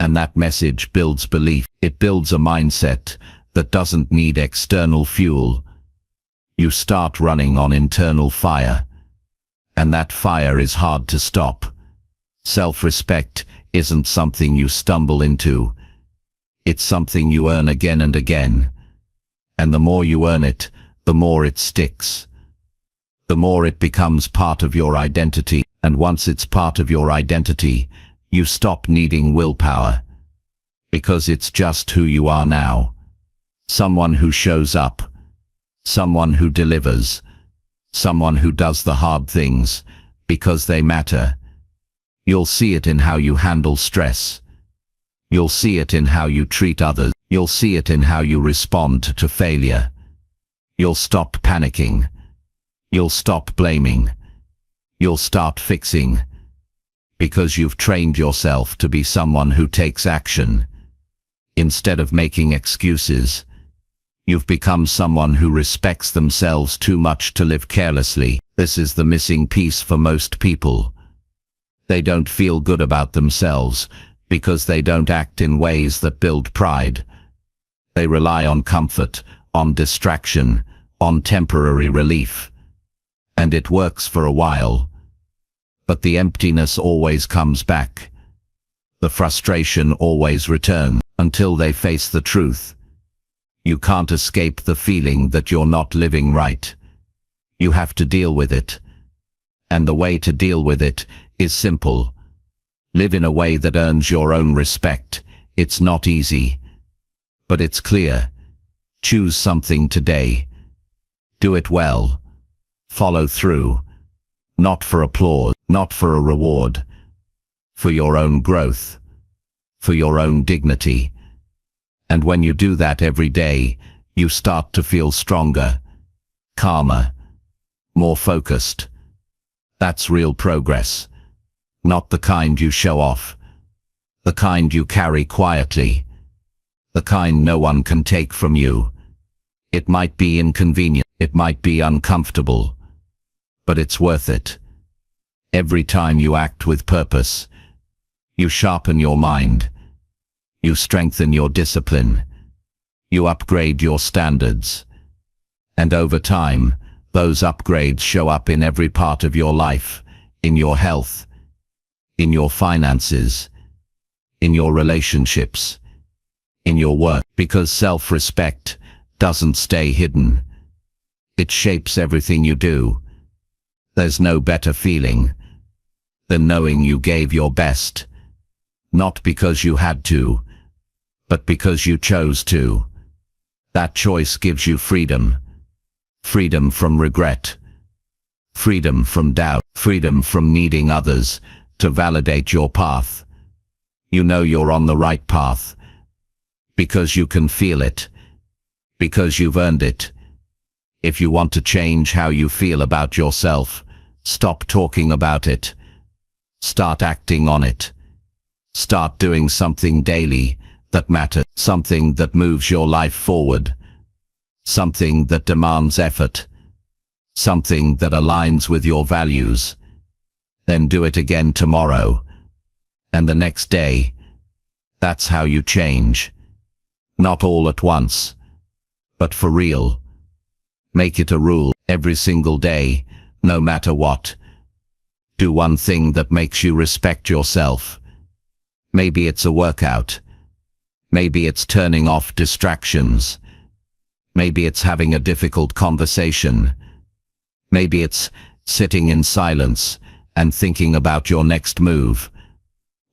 And that message builds belief. It builds a mindset that doesn't need external fuel. You start running on internal fire. And that fire is hard to stop. Self-respect isn't something you stumble into. It's something you earn again and again. And the more you earn it, the more it sticks. The more it becomes part of your identity. And once it's part of your identity, you stop needing willpower. Because it's just who you are now. Someone who shows up. Someone who delivers. Someone who does the hard things, because they matter. You'll see it in how you handle stress. You'll see it in how you treat others. You'll see it in how you respond to failure. You'll stop panicking. You'll stop blaming. You'll start fixing. Because you've trained yourself to be someone who takes action. Instead of making excuses, you've become someone who respects themselves too much to live carelessly. This is the missing piece for most people. They don't feel good about themselves because they don't act in ways that build pride. They rely on comfort, on distraction, on temporary relief. And it works for a while. But the emptiness always comes back. The frustration always returns until they face the truth. You can't escape the feeling that you're not living right. You have to deal with it. And the way to deal with it is simple. Live in a way that earns your own respect. It's not easy, but it's clear. Choose something today. Do it well. Follow through. Not for applause, not for a reward. For your own growth. For your own dignity. And when you do that every day, you start to feel stronger, calmer, more focused. That's real progress. Not the kind you show off. The kind you carry quietly. The kind no one can take from you. It might be inconvenient, it might be uncomfortable, but it's worth it. Every time you act with purpose, you sharpen your mind. You strengthen your discipline. You upgrade your standards. And over time, those upgrades show up in every part of your life, in your health, in your finances, in your relationships, in your work, because self-respect doesn't stay hidden. It shapes everything you do. There's no better feeling than knowing you gave your best, not because you had to, but because you chose to. That choice gives you freedom. Freedom from regret. Freedom from doubt. Freedom from needing others to validate your path. You know you're on the right path. Because you can feel it. Because you've earned it. If you want to change how you feel about yourself, stop talking about it. Start acting on it. Start doing something daily that matters, something that moves your life forward, something that demands effort, something that aligns with your values. Then do it again tomorrow, and the next day. That's how you change. Not all at once, but for real. Make it a rule, every single day, no matter what. Do one thing that makes you respect yourself. Maybe it's a workout. Maybe it's turning off distractions. Maybe it's having a difficult conversation. Maybe it's sitting in silence and thinking about your next move.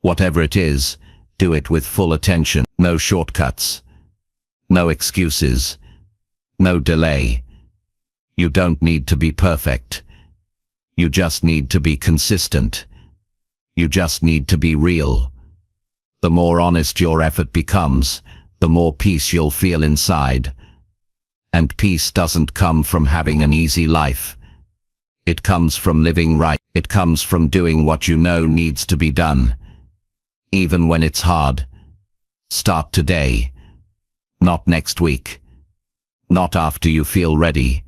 Whatever it is, do it with full attention. No shortcuts. No excuses. No delay. You don't need to be perfect. You just need to be consistent. You just need to be real. The more honest your effort becomes, the more peace you'll feel inside. And peace doesn't come from having an easy life. It comes from living right. It comes from doing what you know needs to be done. Even when it's hard. Start today. Not next week. Not after you feel ready.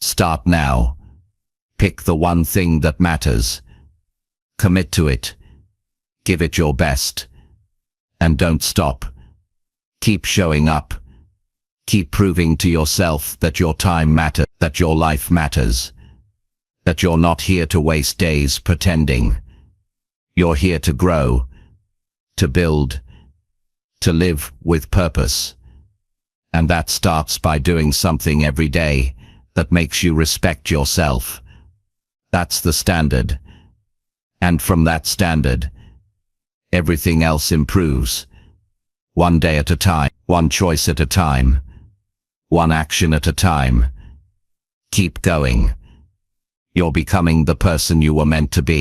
Start now. Pick the one thing that matters. Commit to it. Give it your best. And don't stop. Keep showing up. Keep proving to yourself that your time matters, that your life matters. That you're not here to waste days pretending. You're here to grow, to build, to live with purpose. And that starts by doing something every day that makes you respect yourself. That's the standard. And from that standard, everything else improves. One day at a time, one choice at a time, one action at a time. Keep going. You're becoming the person you were meant to be.